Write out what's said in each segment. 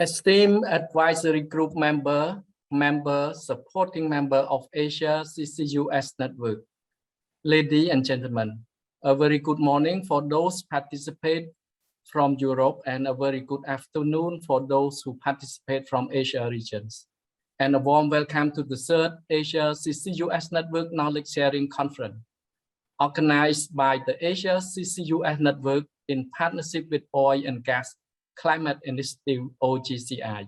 Esteemed advisory group member, supporting member of Asia CCUS Network, ladies and gentlemen, a very good morning for those participate from Europe and a very good afternoon for those who participate from Asia regions. And a warm welcome to the third Asia CCUS Network Knowledge Sharing Conference, organized by the Asia CCUS Network in partnership with Oil and Gas Climate Initiative, OGCI.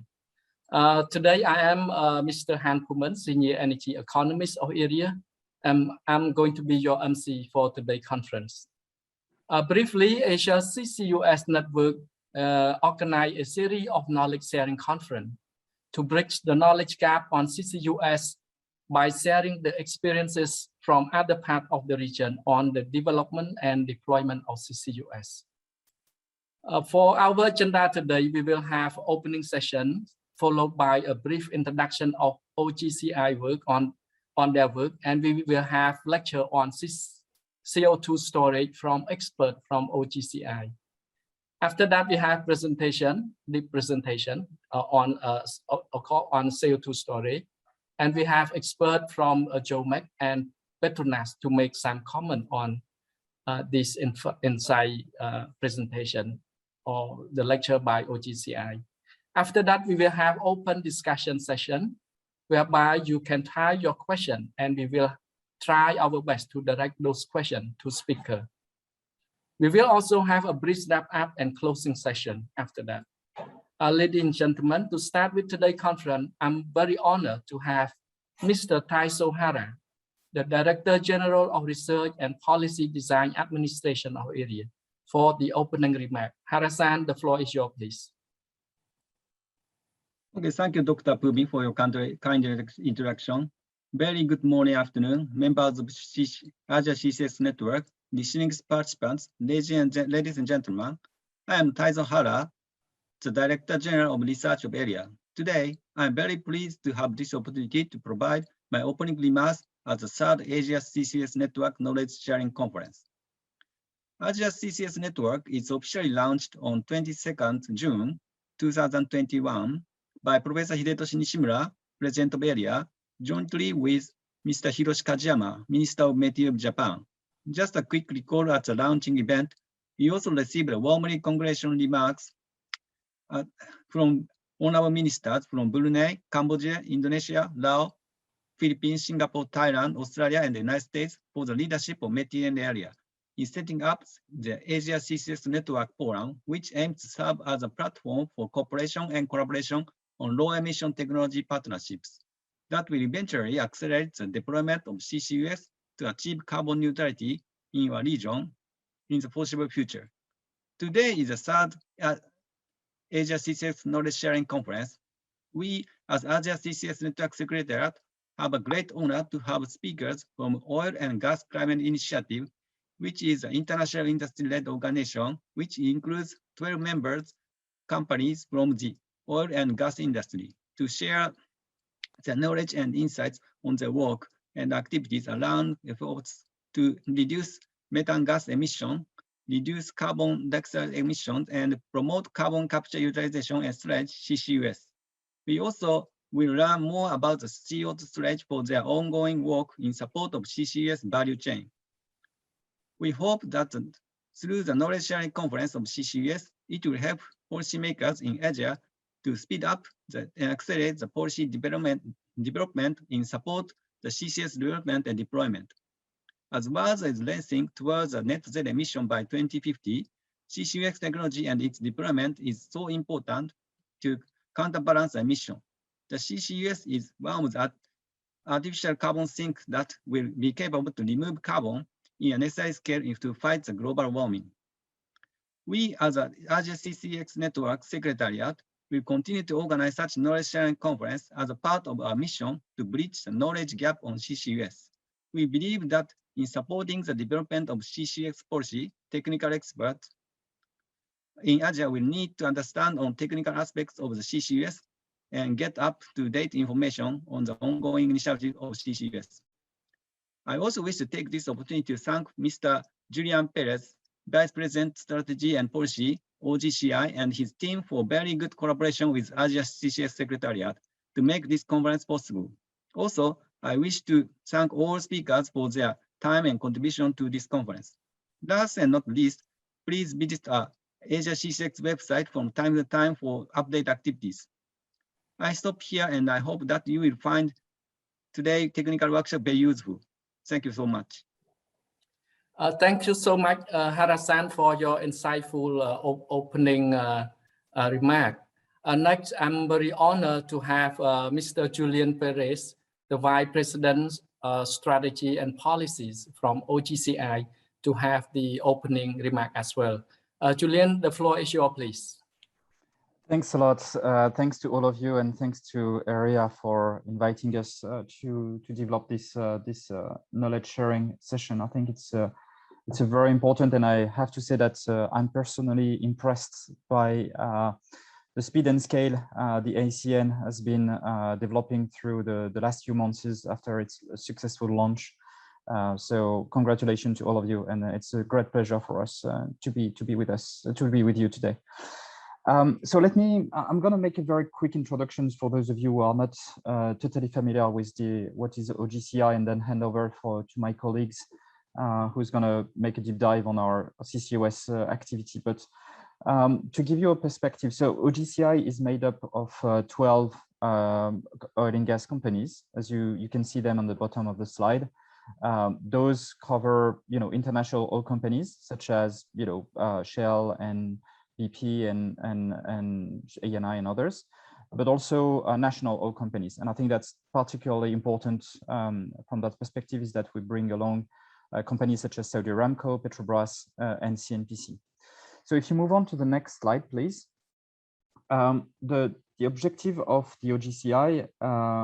Today I am Mr. Han Puman, Senior Energy Economist of ERIA. I'm going to be your MC for today's conference. Briefly, Asia CCUS Network organized a series of knowledge sharing conference to bridge the knowledge gap on CCUS by sharing the experiences from other parts of the region on the development and deployment of CCUS. For our agenda today, we will have opening session followed by a brief introduction of OGCI work on their work, and we will have lecture on CO2 storage from expert from OGCI. After that, we have deep presentation on CO2 storage, and we have expert from GEOMEC and Petronas to make some comment on this inside presentation or the lecture by OGCI. After that, we will have open discussion session whereby you can type your question and we will try our best to direct those questions to speaker. We will also have a brief wrap up and closing session after that. Ladies and gentlemen, to start with today's conference, I'm very honored to have Mr. Taiso Hara, the Director General of Research and Policy Design Administration of ERIA, for the opening remark. Hara-san, the floor is yours, please. Okay, thank you, Dr. Pubi, for your kind introduction. Very good morning, afternoon, members of Asia CCUS Network, listening participants, ladies and gentlemen. I am Taiso Hara, the Director General of Research of ERIA. Today, I am very pleased to have this opportunity to provide my opening remarks at the third Asia CCUS Network Knowledge Sharing Conference. Asia CCUS Network is officially launched on 22nd June 2021 by Professor Hidetoshi Nishimura, President of ERIA, jointly with Mr. Hiroshi Kajiyama, Minister of Materials of Japan. Just a quick recall at the launching event, we also received warmly congratulatory remarks from honorable ministers from Brunei, Cambodia, Indonesia, Laos, Philippines, Singapore, Thailand, Australia, and the United States for the leadership of material in the area in setting up the Asia CCUS Network Forum, which aims to serve as a platform for cooperation and collaboration on low-emission technology partnerships that will eventually accelerate the deployment of CCUS to achieve carbon neutrality in our region in the foreseeable future. Today is the third Asia CCUS Knowledge Sharing Conference. We, as Asia CCUS Network Secretariat, have a great honor to have speakers from Oil and Gas Climate Initiative, which is an international industry-led organization, which includes 12 members companies from the oil and gas industry, to share their knowledge and insights on their work and activities around efforts to reduce methane gas emission, reduce carbon dioxide emissions, and promote carbon capture utilization and storage, CCUS. We also will learn more about the CO2 storage for their ongoing work in support of CCUS value chain. We hope that through the knowledge sharing conference of CCUS, it will help policymakers in Asia to speed up and accelerate the policy development in support the CCUS development and deployment. As well as racing towards a net zero emission by 2050, CCUS technology and its deployment is so important to counterbalance emission. The CCUS is one of the artificial carbon sinks that will be capable to remove carbon in a necessary scale to fight the global warming. We, as an Asia CCUS Network Secretariat, will continue to organize such knowledge sharing conference as a part of our mission to bridge the knowledge gap on CCUS. We believe that in supporting the development of CCUS policy, technical experts in Asia will need to understand on technical aspects of the CCUS and get up-to-date information on the ongoing initiative of CCUS. I also wish to take this opportunity to thank Mr. Julien Perez, Vice President Strategy and Policy OGCI and his team for very good collaboration with Asia CCUS Secretariat to make this conference possible. Also, I wish to thank all speakers for their time and contribution to this conference. Last and not least, please visit our Asia CCUS website from time to time for update activities. I stop here and I hope that you will find today's technical workshop very useful. Thank you so much. Thank you so much, Harasan, for your insightful opening remark. Next, I'm very honored to have Mr. Julien Perez, the Vice President, Strategy and Policies from OGCI, to have the opening remark as well. Julien, the floor is yours, please. Thanks a lot. Thanks to all of you, and thanks to ERIA for inviting us to develop this knowledge sharing session. I think it's a very important, and I have to say that I'm personally impressed by the speed and scale the ASEAN has been developing through the last few months after its successful launch. So congratulations to all of you, and it's a great pleasure for us to be with you today. So I'm going to make a very quick introduction for those of you who are not totally familiar with what is OGCI, and then hand over to my colleagues who's going to make a deep dive on our CCUS activity. But to give you a perspective, so OGCI is made up of 12 oil and gas companies, as you can see them on the bottom of the slide. Those cover, international oil companies such as, Shell and BP and Eni and others, but also national oil companies. And I think that's particularly important from that perspective, is that we bring along companies such as Saudi Aramco, Petrobras, and CNPC. So if you move on to the next slide, please. The objective of the OGCI,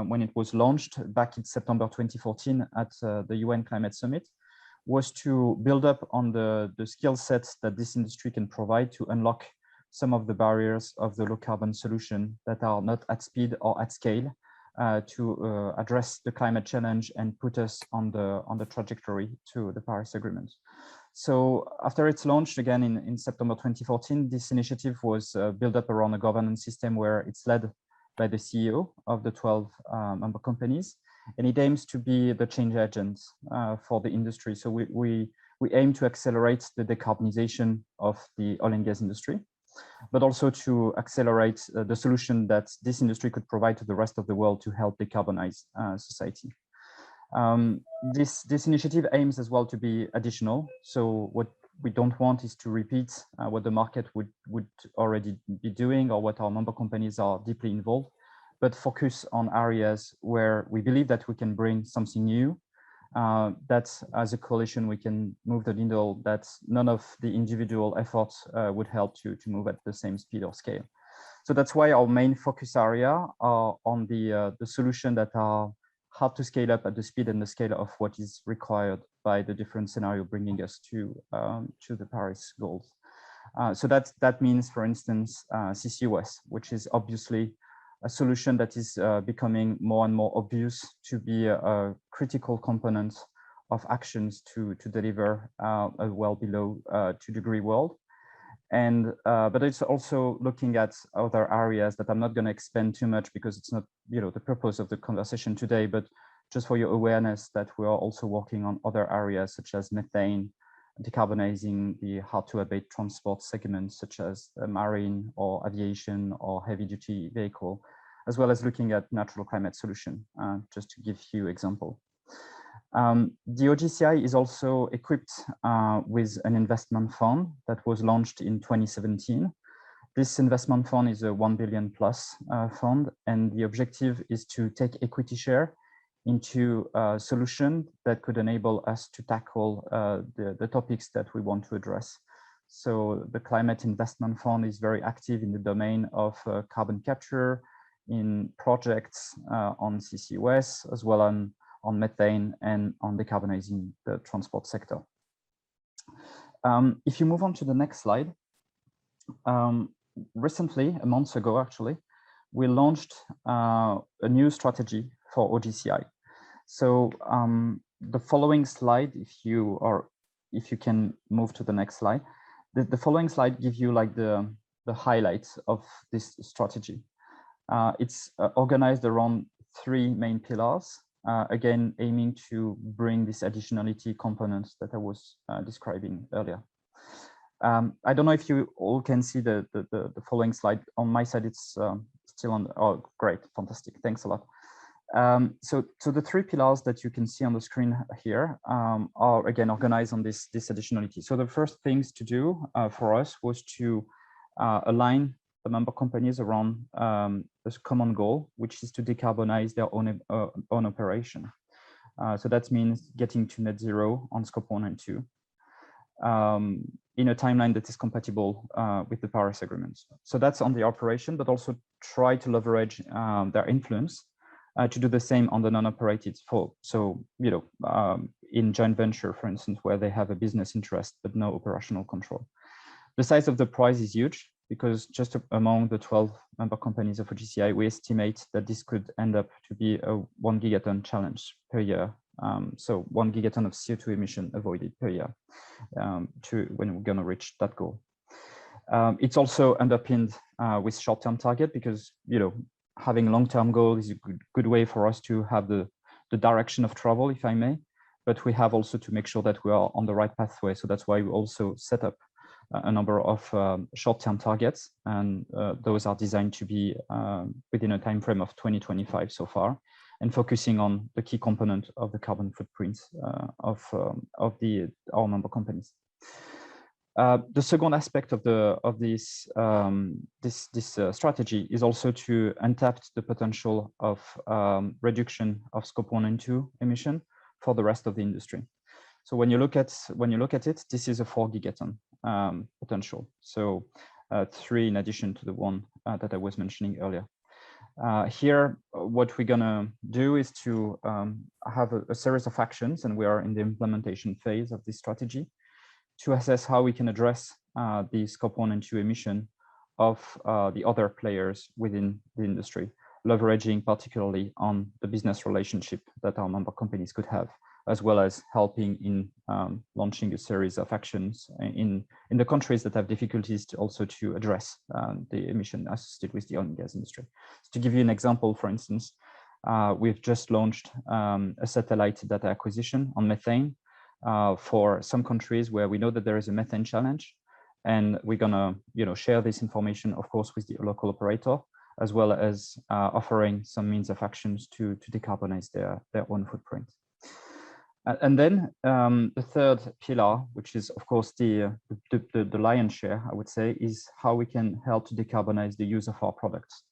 when it was launched back in September 2014 at the UN Climate Summit, was to build up on the skill sets that this industry can provide to unlock some of the barriers of the low carbon solution that are not at speed or at scale to address the climate challenge and put us on the trajectory to the Paris Agreement. So after its launch again in September 2014, this initiative was built up around a governance system where it's led by the CEO of the 12 member companies, and it aims to be the change agent for the industry. So we aim to accelerate the decarbonization of the oil and gas industry, but also to accelerate the solution that this industry could provide to the rest of the world to help decarbonize society. This initiative aims as well to be additional. So what we don't want is to repeat what the market would already be doing or what our member companies are deeply involved, but focus on areas where we believe that we can bring something new, that as a coalition we can move the needle, that none of the individual efforts would help to move at the same speed or scale. So that's why our main focus area are on the solution that are hard to scale up at the speed and the scale of what is required by the different scenario bringing us to the Paris goals. So that means, for instance, CCUS, which is obviously a solution that is becoming more and more obvious to be a critical component of actions to deliver a well below 2-degree world. And but it's also looking at other areas that I'm not going to expand too much because it's not the purpose of the conversation today, but just for your awareness that we are also working on other areas such as methane, decarbonizing the hard to abate transport segments such as marine or aviation or heavy duty vehicle, as well as looking at natural climate solution, just to give you example. The OGCI is also equipped with an investment fund that was launched in 2017. This investment fund is a 1 billion plus fund, and the objective is to take equity share into a solution that could enable us to tackle the topics that we want to address. So the Climate Investment Fund is very active in the domain of carbon capture, in projects on CCUS, as well on methane and on decarbonizing the transport sector. If you move on to the next slide, recently, a month ago actually, we launched a new strategy for OGCI. So the following slide, if you can move to the next slide, the following slide gives you like the highlights of this strategy. It's organized around 3 main pillars, again, aiming to bring this additionality components that I was describing earlier. I don't know if you all can see the following slide. On my side, it's still on. Oh, great, fantastic, thanks a lot. So the 3 pillars that you can see on the screen here are again organized on this additionality. So the first things to do for us was to align the member companies around this common goal, which is to decarbonize their own operation. So that means getting to net zero on scope 1 and 2 in a timeline that is compatible with the Paris Agreement. So that's on the operation, but also try to leverage their influence to do the same on the non-operated. So, you know, in joint venture, for instance, where they have a business interest but no operational control. The size of the prize is huge, because just among the 12 member companies of OGCI, we estimate that this could end up to be a 1 gigaton challenge per year. So 1 gigaton of CO2 emission avoided per year when we're going to reach that goal. It's also underpinned with short-term target, because, you know, having a long-term goal is a good way for us to have the direction of travel, if I may, but we have also to make sure that we are on the right pathway. So that's why we also set up a number of short-term targets, and those are designed to be within a time frame of 2025 so far, and focusing on the key component of the carbon footprint of our member companies. The second aspect of this strategy is also to untap the potential of reduction of scope 1 and 2 emission for the rest of the industry. So when you look at it, this is a 4 gigaton potential. So 3 in addition to the one that I was mentioning earlier. Here, what we're gonna do is to have a series of actions, and we are in the implementation phase of this strategy, to assess how we can address the scope 1 and 2 emission of the other players within the industry, leveraging particularly on the business relationship that our member companies could have, as well as helping in launching a series of actions in the countries that have difficulties to address the emission associated with the oil and gas industry. So to give you an example, for instance, we've just launched a satellite data acquisition on methane for some countries where we know that there is a methane challenge, and we're gonna, share this information, of course, with the local operator, as well as offering some means of actions to decarbonize their own footprint. And then the third pillar, which is, of course, the lion's share, I would say, is how we can help to decarbonize the use of our products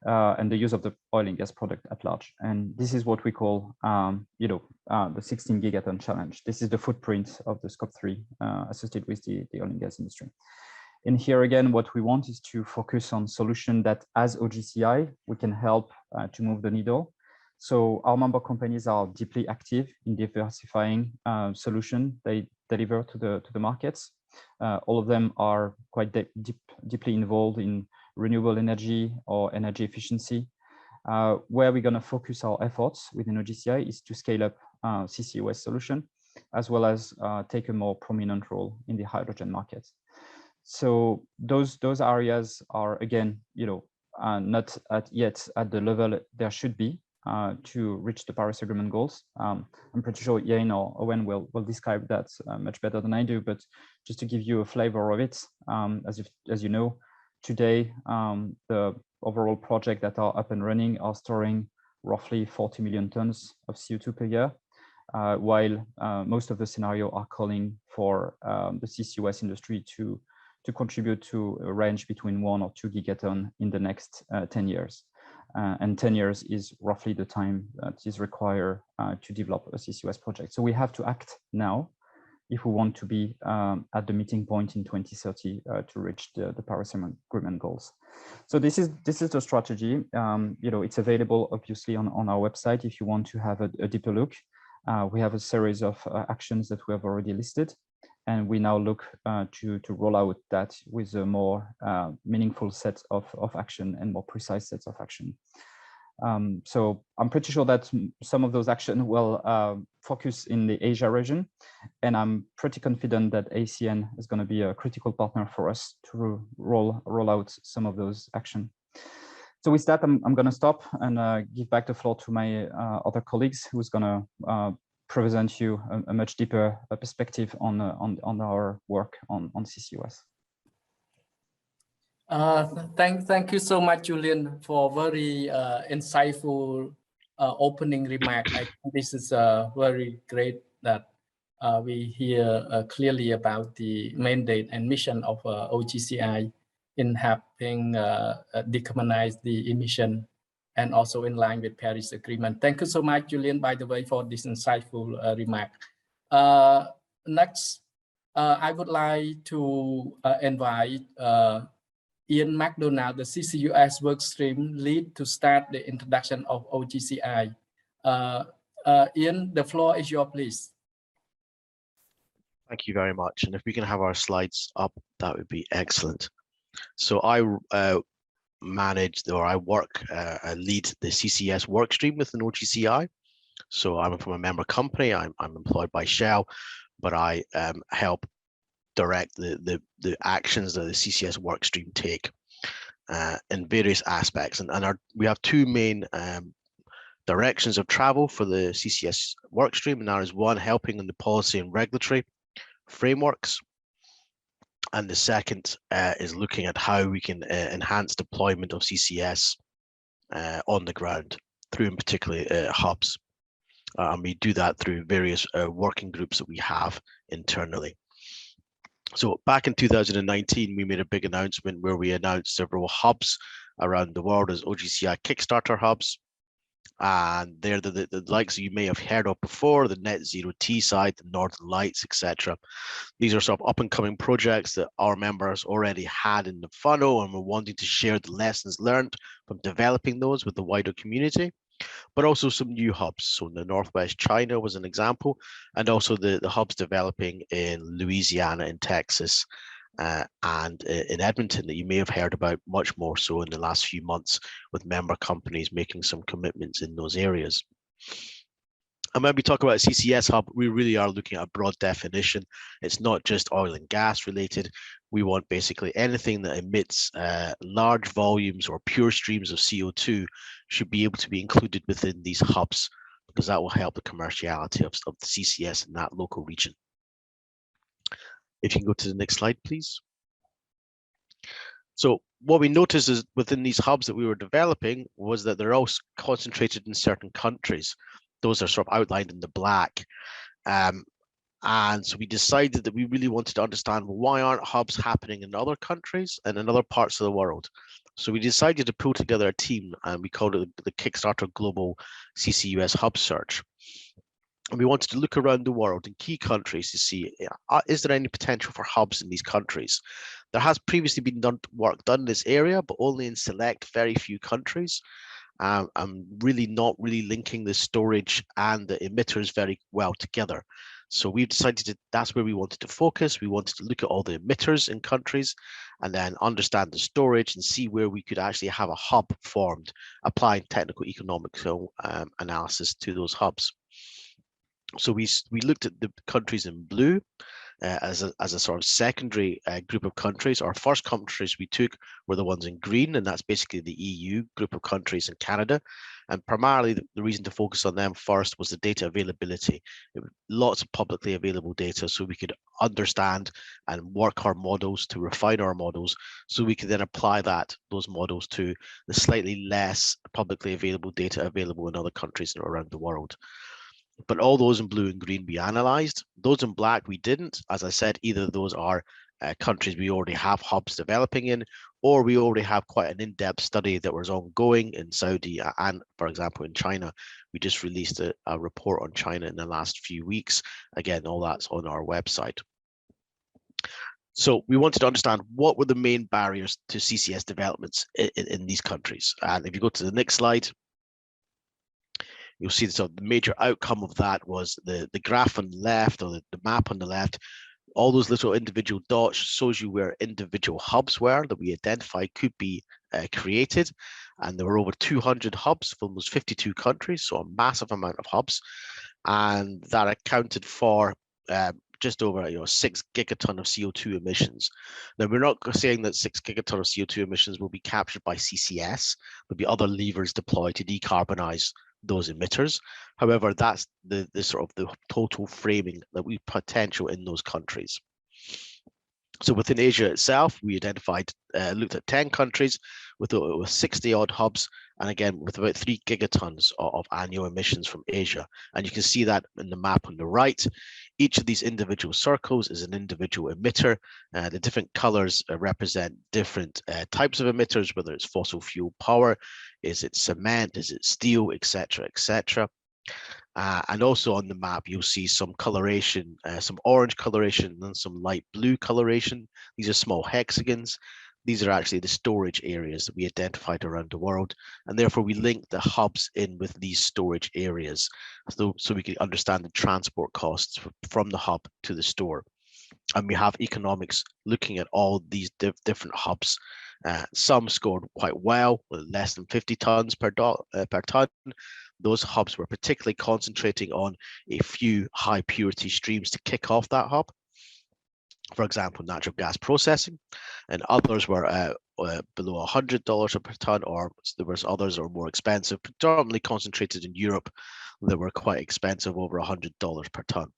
and the use of the oil and gas product at large. And this is what we call, the 16 gigaton challenge. This is the footprint of the scope 3 associated with the oil and gas industry. And here again, what we want is to focus on solutions that, as OGCI, we can help to move the needle. So our member companies are deeply active in diversifying solutions they deliver to the markets. All of them are quite deeply involved in renewable energy or energy efficiency. Where we're going to focus our efforts within OGCI is to scale up CCUS solution, as well as take a more prominent role in the hydrogen market. So those areas are, again, not yet at the level there should be to reach the Paris Agreement goals. I'm pretty sure Iain or Owen will describe that much better than I do, but just to give you a flavor of it, as you know, today, the overall project that are up and running are storing roughly 40 million tons of CO2 per year, while most of the scenario are calling for the CCUS industry to contribute to a range between 1 or 2 gigaton in the next 10 years. And 10 years is roughly the time that is required to develop a CCUS project. So we have to act now if we want to be at the meeting point in 2030 to reach the Paris Agreement goals. So this is the strategy. It's available obviously on our website if you want to have a deeper look. We have a series of actions that we have already listed, and we now look to roll out that with a more meaningful set of action and more precise sets of action. So I'm pretty sure that some of those actions will focus in the Asia region, and I'm pretty confident that ASEAN is going to be a critical partner for us to roll out some of those actions. So with that, I'm going to stop and give back the floor to my other colleagues, who's going to present you a much deeper perspective on our work on CCUS. Thank you so much, Julian, for very insightful opening remark. I think this is very great that we hear clearly about the mandate and mission of OGCI in helping decarbonize the emission and also in line with Paris Agreement. Thank you so much, Julian, by the way, for this insightful remark. Next, I would like to invite Iain Macdonald, the CCUS Workstream Lead, to start the introduction of OGCI. Iain, the floor is yours, please. Thank you very much. And if we can have our slides up, that would be excellent. So I manage, or I work, I lead the CCUS Workstream within OGCI. So I'm from a member company. I'm employed by Shell, but I help direct the actions that the CCUS Workstream take in various aspects. And we have two main directions of travel for the CCUS Workstream, and that is one, helping in the policy and regulatory frameworks, and the second is looking at how we can enhance deployment of CCS on the ground through, in particular, hubs. And we do that through various working groups that we have internally. So back in 2019, we made a big announcement where we announced several hubs around the world as OGCI Kickstarter hubs. And they're the likes you may have heard of before, the Net Zero Teesside, the Northern Lights, etc. These are sort of up and coming projects that our members already had in the funnel, and we're wanting to share the lessons learned from developing those with the wider community, but also some new hubs. So in the Northwest China was an example, and also the hubs developing in Louisiana and Texas and in Edmonton that you may have heard about much more so in the last few months, with member companies making some commitments in those areas. And when we talk about a CCS hub, we really are looking at a broad definition. It's not just oil and gas related. We want basically anything that emits large volumes or pure streams of CO2 should be able to be included within these hubs, because that will help the commerciality of the CCS in that local region. If you can go to the next slide, please. So what we noticed is within these hubs that we were developing was that they're all concentrated in certain countries. Those are sort of outlined in the black. And so we decided that we really wanted to understand, well, why aren't hubs happening in other countries and in other parts of the world? So we decided to pull together a team, and we called it the Kickstarter Global CCUS Hub Search. And we wanted to look around the world in key countries to see, is there any potential for hubs in these countries? There has previously been work done in this area, but only in select very few countries. I'm really not linking the storage and the emitters very well together. So we decided that that's where we wanted to focus. We wanted to look at all the emitters in countries and then understand the storage and see where we could actually have a hub formed, applying technical economic analysis to those hubs. So we looked at the countries in blue as a sort of secondary group of countries. Our first countries we took were the ones in green, and that's basically the EU group of countries and Canada. And primarily the reason to focus on them first was the data availability. Lots of publicly available data, so we could understand and work our models to refine our models, so we could then apply those models to the slightly less publicly available data available in other countries around the world. But all those in blue and green we analyzed. Those in black we didn't. As I said, either those are countries we already have hubs developing in, or we already have quite an in-depth study that was ongoing in Saudi and, for example, in China. We just released a report on China in the last few weeks. Again, all that's on our website. So we wanted to understand what were the main barriers to CCS developments in these countries. And if you go to the next slide, you'll see so the major outcome of that was the graph on the left, or the map on the left. All those little individual dots shows you where individual hubs were that we identified could be created. and there were over 200 hubs from almost 52 countries, so a massive amount of hubs, and that accounted for just over 6 gigaton of CO2 emissions. Now, we're not saying that 6 gigaton of CO2 emissions will be captured by CCS. There'll be other levers deployed to decarbonize those emitters. However, that's the sort of the total framing that we potential in those countries. So within Asia itself, we identified, looked at 10 countries with 60 odd hubs, and again, with about 3 gigatons of annual emissions from Asia. And you can see that in the map on the right. Each of these individual circles is an individual emitter. The different colors represent different types of emitters, whether it's fossil fuel power, is it cement, is it steel, etc., etc. And also on the map, you'll see some coloration, some orange coloration, and then some light blue coloration. These are small hexagons. These are actually the storage areas that we identified around the world. And therefore, we link the hubs in with these storage areas so we can understand the transport costs from the hub to the store. And we have economics looking at all these different hubs. Some scored quite well, with less than 50 tons per ton. Those hubs were particularly concentrating on a few high purity streams to kick off that hub. For example, natural gas processing, and others were below $100 per ton, or there was others that were more expensive, predominantly concentrated in Europe, that were quite expensive, over $100 per ton.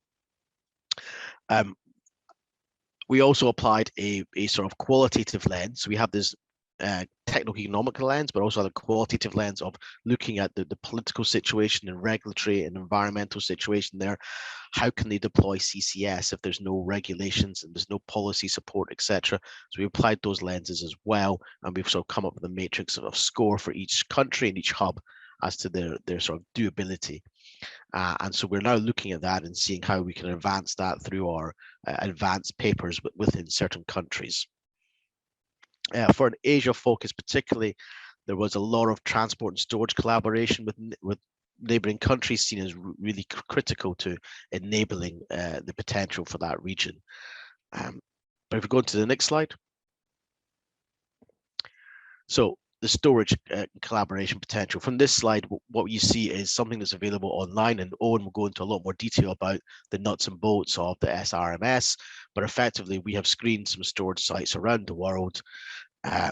We also applied a sort of qualitative lens. So we have this techno-economic lens, but also the qualitative lens of looking at the political situation and regulatory and environmental situation there. How can they deploy CCS if there's no regulations and there's no policy support, etc.? So we applied those lenses as well, and we've sort of come up with a matrix of score for each country and each hub as to their sort of doability. And so we're now looking at that and seeing how we can advance that through our advanced papers within certain countries. For an Asia focus particularly, there was a lot of transport and storage collaboration with neighboring countries seen as really critical to enabling the potential for that region. But if we go to the next slide. So the storage collaboration potential. From this slide, what you see is something that's available online, and Owen will go into a lot more detail about the nuts and bolts of the SRMS, but effectively we have screened some storage sites around the world.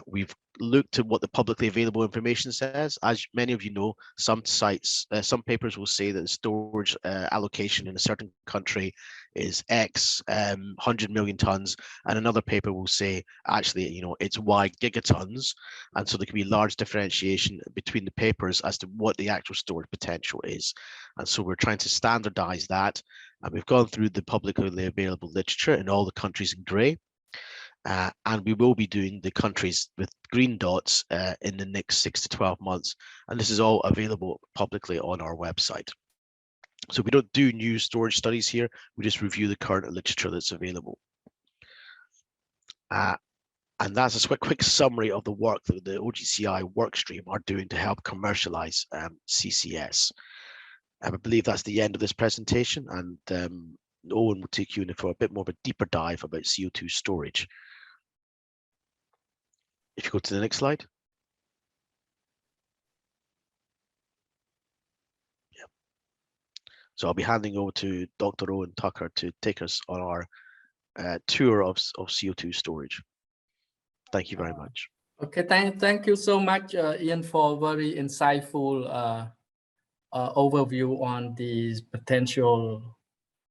We've looked at what the publicly available information says. As many of you know, some sites, some papers will say that the storage allocation in a certain country is X 100 million tons, and another paper will say actually, it's Y gigatons, and so there can be large differentiation between the papers as to what the actual storage potential is. And so we're trying to standardize that, and we've gone through the publicly available literature in all the countries in grey. And we will be doing the countries with green dots in the next 6 to 12 months. And this is all available publicly on our website. So we don't do new storage studies here. We just review the current literature that's available. And that's a quick summary of the work that the OGCI Workstream are doing to help commercialize CCS. I believe that's the end of this presentation, and Owen will take you in for a bit more of a deeper dive about CO2 storage. If you go to the next slide. Yeah. So I'll be handing over to Dr. Owen Tucker to take us on our tour of CO2 storage. Thank you very much. Okay, thank you so much, Iain, for a very insightful overview on the potential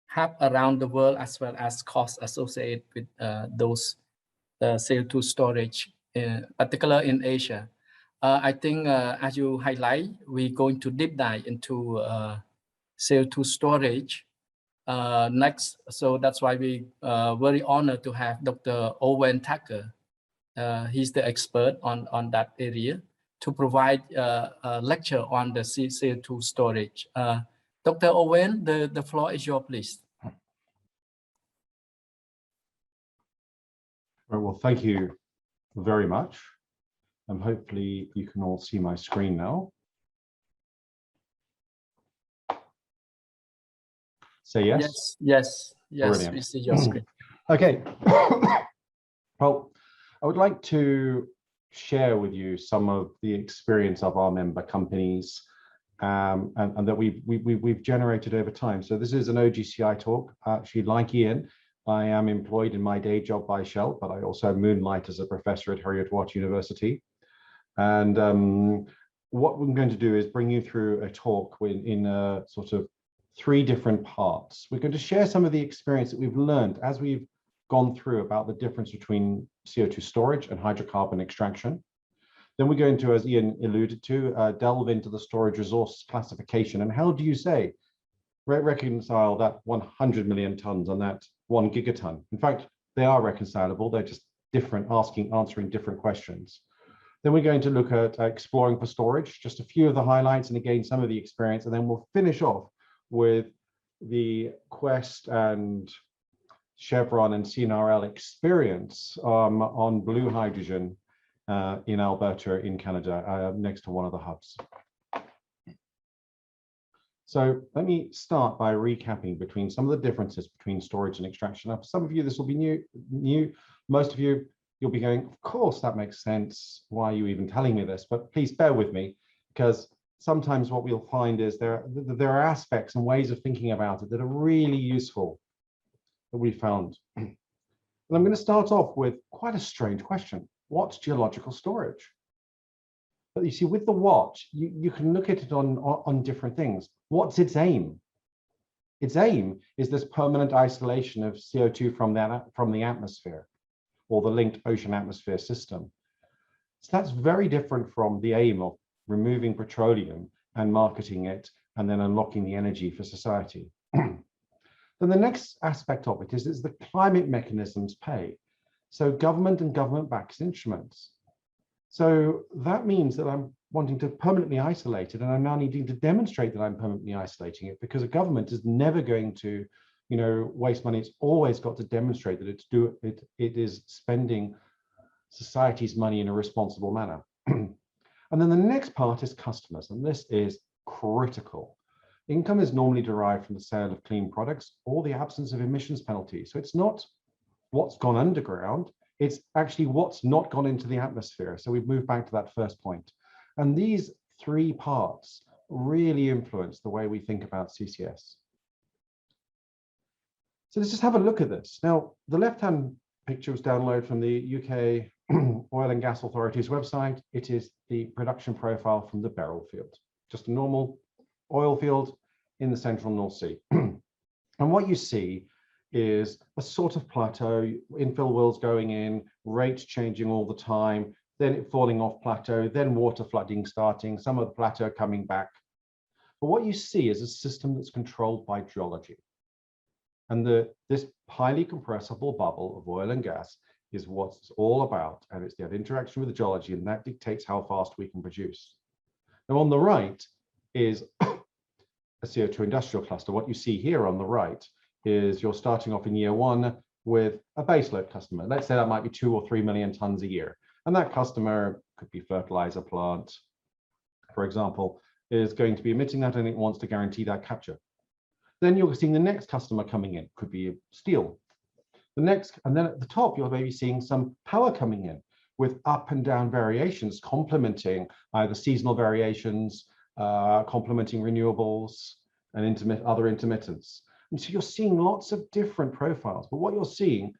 hub around the world, as well as costs associated with those CO2 storage, particularly in Asia. I think, as you highlight, we're going to deep dive into CO2 storage next. So that's why we very honored to have Dr. Owen Tucker. He's the expert on that area to provide a lecture on the CO2 storage. Dr. Owen, the floor is yours, please. Right, well, thank you very much. And hopefully you can all see my screen now. Say yes? Yes, Brilliant. we see your screen. Okay. Well, I would like to share with you some of the experience of our member companies and that we've generated over time. So this is an OGCI talk. Actually, like Iain, I am employed in my day job by Shell, but I also moonlight as a professor at Heriot-Watt University. And what we're going to do is bring you through a talk in sort of 3 different parts. We're going to share some of the experience that we've learned as we've gone through about the difference between CO2 storage and hydrocarbon extraction. Then we're going to, as Iain alluded to, delve into the storage resource classification and how do you say reconcile that 100 million tons and that 1 gigaton. In fact, they are reconcilable. They're just different, answering different questions. Then we're going to look at exploring for storage, just a few of the highlights and again, some of the experience, and then we'll finish off with the Quest and Chevron and CNRL experience on blue hydrogen in Alberta in Canada, next to one of the hubs. So let me start by recapping between some of the differences between storage and extraction. Now, for some of you, this will be new. Most of you, you'll be going, of course, that makes sense. Why are you even telling me this? But please bear with me, because sometimes what we'll find is there are aspects and ways of thinking about it that are really useful that we found. And I'm going to start off with quite a strange question. What's geological storage? But you see, with the what, you can look at it on different things. What's its aim? Its aim is this permanent isolation of CO2 from the atmosphere, or the linked ocean atmosphere system. So that's very different from the aim of removing petroleum and marketing it and then unlocking the energy for society. Then the next aspect of it is the climate mechanisms pay. So government and government-backed instruments. So that means that I'm wanting to permanently isolate it, and I'm now needing to demonstrate that I'm permanently isolating it, because a government is never going to, waste money. It's always got to demonstrate that it is spending society's money in a responsible manner. And then the next part is customers, and this is critical. Income is normally derived from the sale of clean products or the absence of emissions penalties. So it's not what's gone underground, it's actually what's not gone into the atmosphere. So we've moved back to that first point. And these 3 parts really influence the way we think about CCS. So let's just have a look at this. Now, the left-hand picture was downloaded from the UK Oil and Gas Authority's website. It is the production profile from the Beryl field, just a normal oil field in the central North Sea. And what you see is a sort of plateau, infill wells going in, rates changing all the time, then it falling off plateau, then water flooding starting, some of the plateau coming back. But what you see is a system that's controlled by geology. And this highly compressible bubble of oil and gas is what it's all about. And it's that interaction with the geology, and that dictates how fast we can produce. Now on the right is a CO2 industrial cluster. What you see here on the right is you're starting off in year 1 with a baseload customer. Let's say that might be 2 or 3 million tons a year. And that customer could be fertilizer plant, for example, is going to be emitting that and it wants to guarantee that capture. Then you're seeing the next customer coming in, could be steel. The next, and then at the top, you're maybe seeing some power coming in with up and down variations, complementing either seasonal variations, complementing renewables and other intermittents. And so you're seeing lots of different profiles, but what you're seeing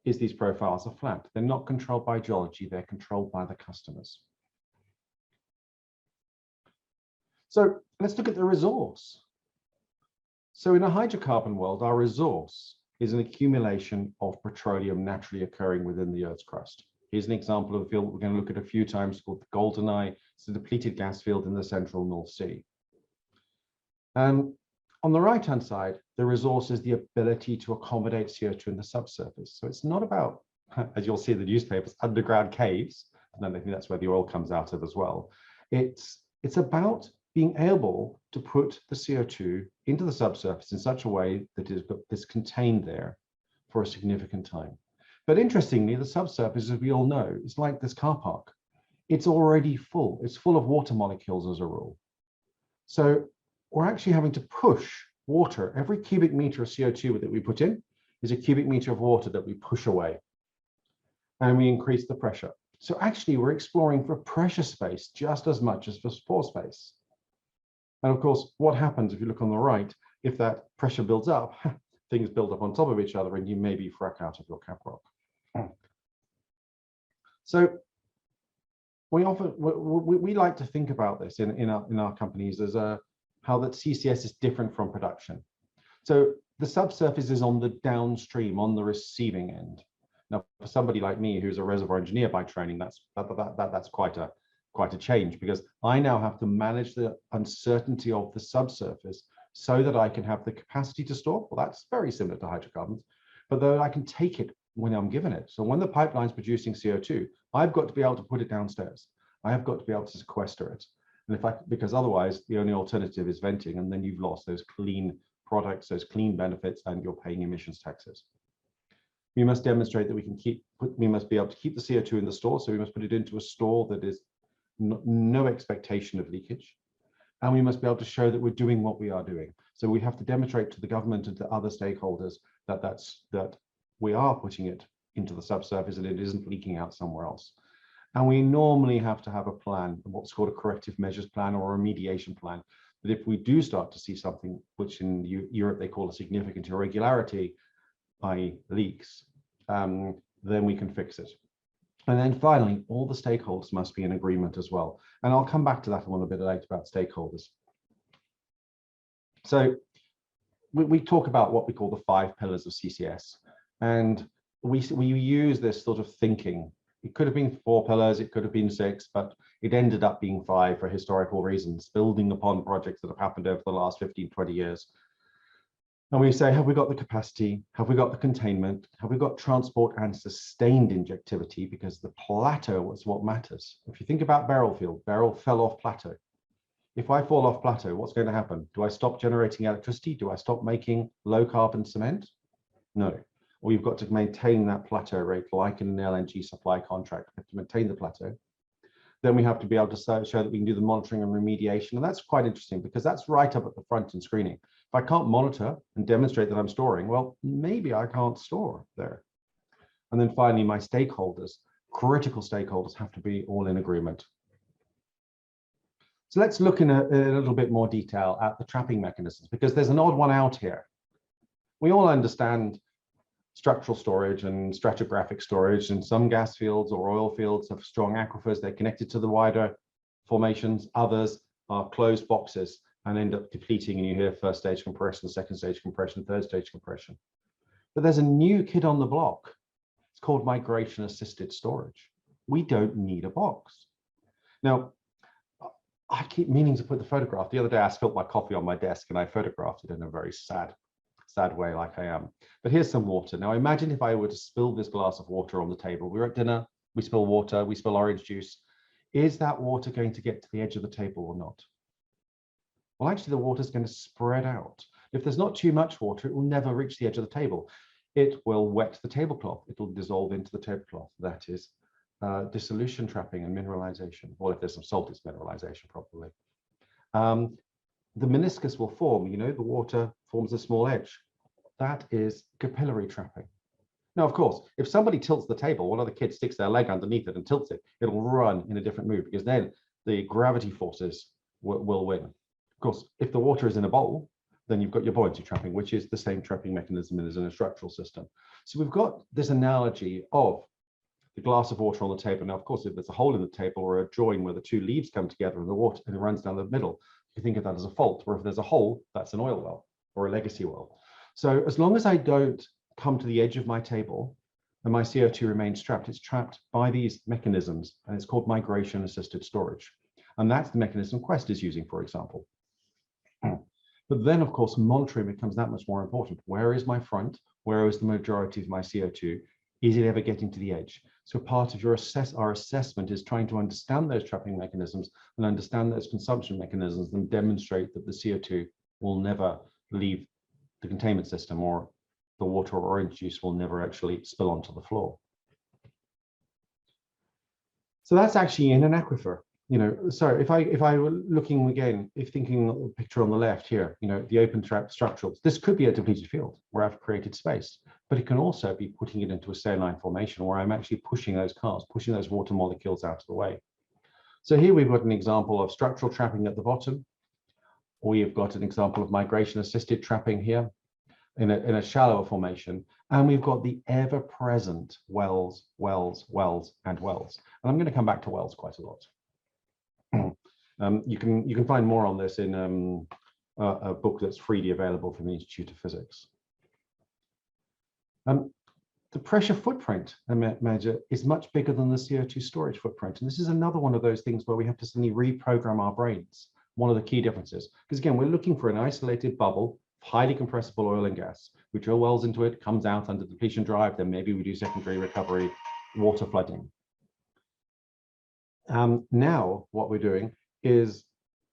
is these profiles are flat. They're not controlled by geology, they're controlled by the customers. So let's look at the resource. So in a hydrocarbon world, our resource is an accumulation of petroleum naturally occurring within the Earth's crust. Here's an example of a field we're going to look at a few times called the Goldeneye. It's a depleted gas field in the central North Sea. And on the right-hand side, the resource is the ability to accommodate CO2 in the subsurface. So it's not about, as you'll see in the newspapers, underground caves, and I think that's where the oil comes out of as well. It's about being able to put the CO2 into the subsurface in such a way that it is contained there for a significant time. But interestingly, the subsurface, as we all know, is like this car park. It's already full. It's full of water molecules as a rule. So we're actually having to push water. Every cubic meter of CO2 that we put in is a cubic meter of water that we push away. And we increase the pressure. So actually, we're exploring for pressure space just as much as for pore space. And of course, what happens if you look on the right, if that pressure builds up, things build up on top of each other and you maybe frack out of your cap rock. So we like to think about this in our companies as how that CCS is different from production. So the subsurface is on the downstream, on the receiving end. Now, for somebody like me, who's a reservoir engineer by training, that's quite a change, because I now have to manage the uncertainty of the subsurface so that I can have the capacity to store. Well, that's very similar to hydrocarbons, but that I can take it when I'm given it. So when the pipeline's producing CO2, I've got to be able to put it downstairs. I have got to be able to sequester it. And because otherwise the only alternative is venting, and then you've lost those clean products, those clean benefits, and you're paying emissions taxes. We must demonstrate that we must be able to keep the CO2 in the store. So we must put it into a store that is no expectation of leakage. And we must be able to show that we're doing what we are doing. So we have to demonstrate to the government and to other stakeholders that we are putting it into the subsurface and it isn't leaking out somewhere else. And we normally have to have a plan, what's called a corrective measures plan or a remediation plan, that if we do start to see something, which in Europe they call a significant irregularity, i.e. leaks, then we can fix it. And then finally, all the stakeholders must be in agreement as well. And I'll come back to that a little bit later about stakeholders. So we talk about what we call the 5 pillars of CCS. And we use this sort of thinking. It could have been 4 pillars, it could have been 6, but it ended up being 5 for historical reasons, building upon projects that have happened over the last 15, 20 years. And we say, have we got the capacity? Have we got the containment? Have we got transport and sustained injectivity? Because the plateau is what matters. If you think about Beryl Field, Beryl fell off plateau. If I fall off plateau, what's going to happen? Do I stop generating electricity? Do I stop making low carbon cement? No. We've got to maintain that plateau rate like in an LNG supply contract. We have to maintain the plateau. Then we have to be able to show that we can do the monitoring and remediation. And that's quite interesting because that's right up at the front in screening. If I can't monitor and demonstrate that I'm storing, well, maybe I can't store there. And then finally, my stakeholders, critical stakeholders, have to be all in agreement. So let's look in a little bit more detail at the trapping mechanisms, because there's an odd one out here. We all understand structural storage and stratigraphic storage, and some gas fields or oil fields have strong aquifers. They're connected to the wider formations. Others are closed boxes and end up depleting, and you hear first stage compression, second stage compression, third stage compression. But there's a new kid on the block. It's called migration assisted storage. We don't need a box. Now, I keep meaning to put the photograph. The other day I spilled my coffee on my desk and I photographed it in a very sad way, like I am. But here's some water. Now imagine if I were to spill this glass of water on the table. We're at dinner, we spill water, we spill orange juice. Is that water going to get to the edge of the table or not? Well, actually the water is going to spread out. If there's not too much water, it will never reach the edge of the table. It will wet the tablecloth. It will dissolve into the tablecloth. That is dissolution trapping and mineralization. Well, if there's some salt, it's mineralization probably. The meniscus will form, you know, the water forms a small edge. That is capillary trapping. Now, of course, if somebody tilts the table, one of the kids sticks their leg underneath it and tilts it, it'll run in a different move because then the gravity forces will win. Of course, if the water is in a bowl, then you've got your buoyancy trapping, which is the same trapping mechanism as in a structural system. So we've got this analogy of the glass of water on the table. Now, of course, if there's a hole in the table or a join where the two leaves come together and the water and it runs down the middle, you think of that as a fault, where if there's a hole, that's an oil well or a legacy well. So as long as I don't come to the edge of my table and my CO2 remains trapped, it's trapped by these mechanisms, and it's called migration assisted storage. And that's the mechanism Quest is using, for example. But then, of course, monitoring becomes that much more important. Where is my front? Where is the majority of my CO2? Is it ever getting to the edge? So part of our assessment is trying to understand those trapping mechanisms and understand those consumption mechanisms and demonstrate that the CO2 will never leave the containment system, or the water or orange juice will never actually spill onto the floor. So that's actually in an aquifer. You know, so if I were looking again, if thinking of the picture on the left here, you know, the open trap structurals, this could be a depleted field where I've created space. but it can also be putting it into a saline formation where I'm actually pushing those carbs, pushing those water molecules out of the way. So here we've got an example of structural trapping at the bottom. We've got an example of migration-assisted trapping here in a shallower formation. And we've got the ever-present wells, wells, wells, and wells. And I'm going to come back to wells quite a lot. You can find more on this in a book that's freely available from the Institute of Physics. The pressure footprint measure is much bigger than the CO2 storage footprint. And this is another one of those things where we have to suddenly reprogram our brains. One of the key differences, because again, we're looking for an isolated bubble, highly compressible oil and gas. We drill wells into it, comes out under depletion drive, then maybe we do secondary recovery, water flooding. Now what we're doing is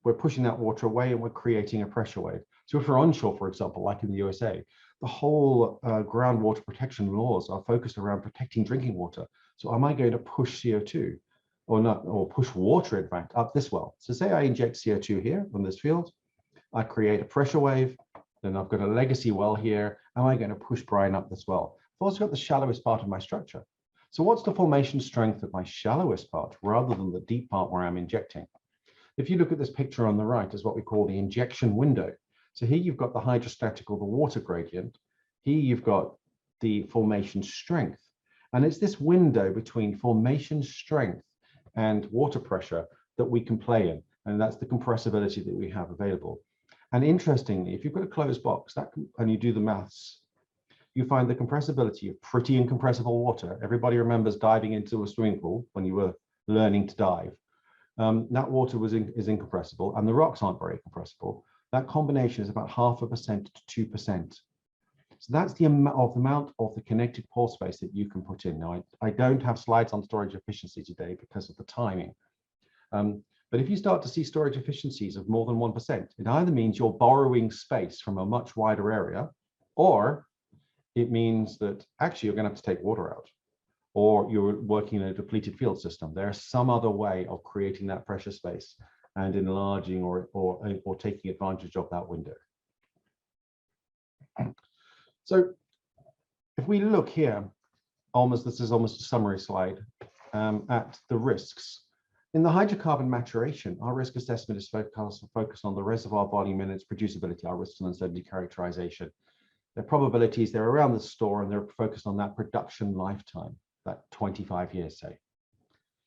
we're pushing that water away and we're creating a pressure wave. So if we're onshore, for example, like in the USA, the whole groundwater protection laws are focused around protecting drinking water. So am I going to push CO2 or not, or push water, in fact, up this well? So say I inject CO2 here from this field, I create a pressure wave, then I've got a legacy well here. Am I going to push brine up this well? I've also got the shallowest part of my structure. So what's the formation strength of my shallowest part rather than the deep part where I'm injecting? If you look at this picture on the right, is what we call the injection window. So here you've got the hydrostatic or the water gradient. Here you've got the formation strength. And it's this window between formation strength and water pressure that we can play in. And that's the compressibility that we have available. And interestingly, if you've got a closed box and you do the maths, you find the compressibility of pretty incompressible water. Everybody remembers diving into a swimming pool when you were learning to dive. That water is incompressible and the rocks aren't very compressible. That combination is about 0.5% to 2%. So that's the amount of the connected pore space that you can put in. Now, I don't have slides on storage efficiency today because of the timing. But if you start to see storage efficiencies of more than 1%, it either means you're borrowing space from a much wider area, or it means that actually you're going to have to take water out, or you're working in a depleted field system. There's some other way of creating that pressure space and enlarging or taking advantage of that window. So if we look here, this is almost a summary slide at the risks. In the hydrocarbon maturation, our risk assessment is focused on the reservoir volume and its producibility, our risks and uncertainty characterization. Their probabilities, they're around the store and they're focused on that production lifetime, that 25 years, say.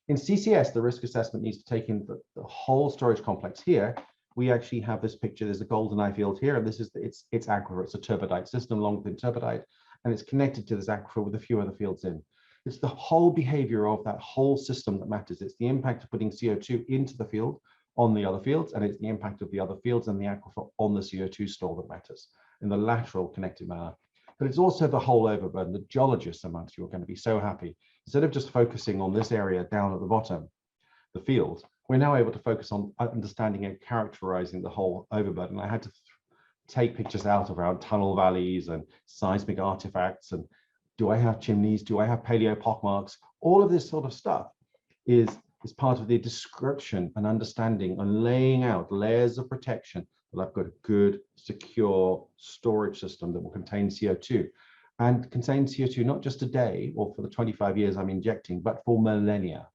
In CCS, the risk assessment needs to take in the whole storage complex. Here, we actually have this picture. There's a goldeneye field here, and this is its aquifer. It's a turbidite system, long thin turbidite, and it's connected to this aquifer with a few other fields in. It's the whole behavior of that whole system that matters. It's the impact of putting CO2 into the field on the other fields, and it's the impact of the other fields and the aquifer on the CO2 store that matters in the lateral connected manner. But it's also the whole overburden. The geologists amongst you are going to be so happy. Instead of just focusing on this area down at the bottom, the field, we're now able to focus on understanding and characterizing the whole overburden. I had to take pictures out around tunnel valleys and seismic artifacts, and do I have chimneys? Do I have paleo pockmarks? All of this sort of stuff is part of the description and understanding and laying out layers of protection that I've got a good, secure storage system that will contain CO2 and contain CO2 not just today or for the 25 years I'm injecting, but for millennia,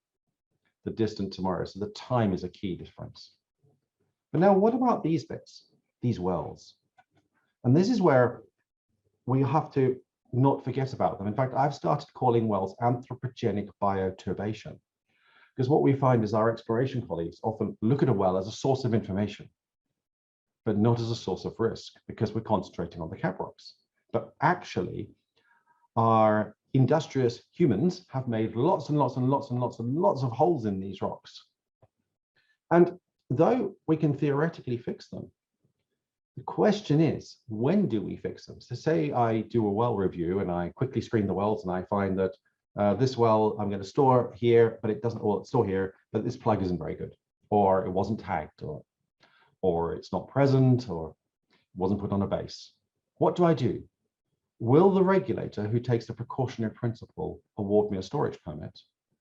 the distant tomorrow. So the time is a key difference. But now what about these bits, these wells? And this is where we have to not forget about them. In fact, I've started calling wells anthropogenic bioturbation, because what we find is our exploration colleagues often look at a well as a source of information, but not as a source of risk, because we're concentrating on the cap rocks. But actually, our industrious humans have made lots and lots and lots and lots and lots of holes in these rocks. And though we can theoretically fix them, the question is, when do we fix them? So say I do a well review and I quickly screen the wells and I find that this well I'm going to store here, but it doesn't, or store here, but this plug isn't very good, or it wasn't tagged, or it's not present, or wasn't put on a base. What do? Will the regulator who takes the precautionary principle award me a storage permit?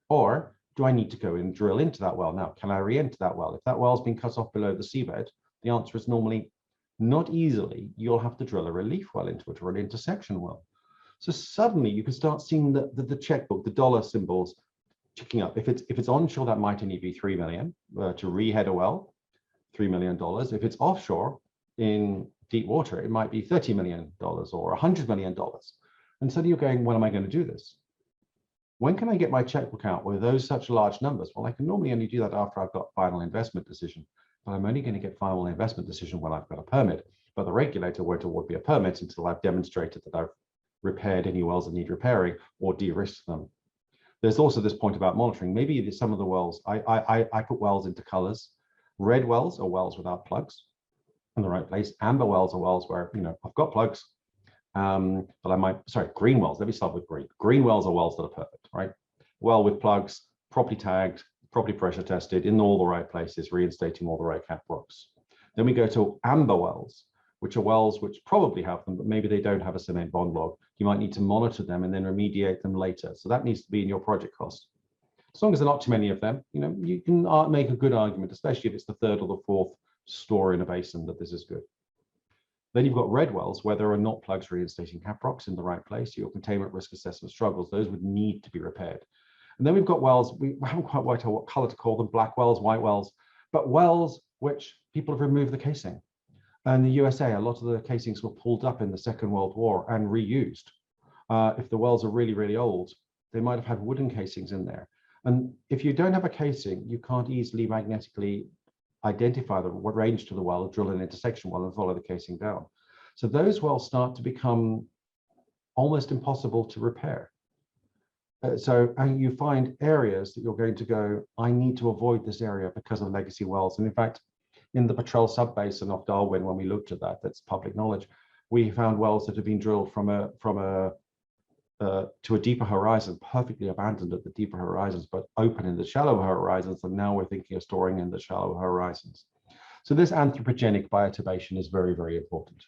Or do I need to go and drill into that well? Now, can I re-enter that well? If that well's been cut off below the seabed, the answer is normally not easily. You'll have to drill a relief well into it or an intersection well. So suddenly you can start seeing the checkbook, the dollar symbols ticking up. If it's onshore, that might only be 3 million to rehead a well, $3 million. If it's offshore in deep water, it might be $30 million or $100 million. And suddenly you're going, when am I going to do this? When can I get my checkbook out with those such large numbers? Well, I can normally only do that after I've got final investment decision, but I'm only going to get final investment decision when I've got a permit. But the regulator won't award me a permit until I've demonstrated that I've repaired any wells that need repairing or de-risked them. There's also this point about monitoring. Maybe some of the wells, I put wells into colors. Red wells are wells without plugs in the right place. Amber wells are wells where, I've got plugs, but green wells, let me start with green. Green wells are wells that are perfect, right? Well with plugs, properly tagged, properly pressure tested, in all the right places, reinstating all the right cap rocks. Then we go to amber wells, which are wells which probably have them, but maybe they don't have a cement bond log. You might need to monitor them and then remediate them later. So that needs to be in your project cost. As long as there are not too many of them, you can make a good argument, especially if it's the third or the fourth store in a basin, that this is good. Then you've got red wells where there are not plugs reinstating cap rocks in the right place. Your containment risk assessment struggles. Those would need to be repaired. And then we've got wells, we haven't quite worked out what color to call them, black wells, white wells, but wells which people have removed the casing. And in the USA, a lot of the casings were pulled up in the Second World War and reused. If the wells are really, really old, they might have had wooden casings in there. And if you don't have a casing, you can't easily magnetically identify what range to the well, drill an intersection well, and follow the casing down. So those wells start to become almost impossible to repair. And you find areas that you're going to go, I need to avoid this area because of legacy wells. And in fact, in the Petrel sub-basin off Darwin, when we looked at that, that's public knowledge, we found wells that have been drilled to a deeper horizon, perfectly abandoned at the deeper horizons, but open in the shallower horizons, and now we're thinking of storing in the shallow horizons. So this anthropogenic bioturbation is very, very important.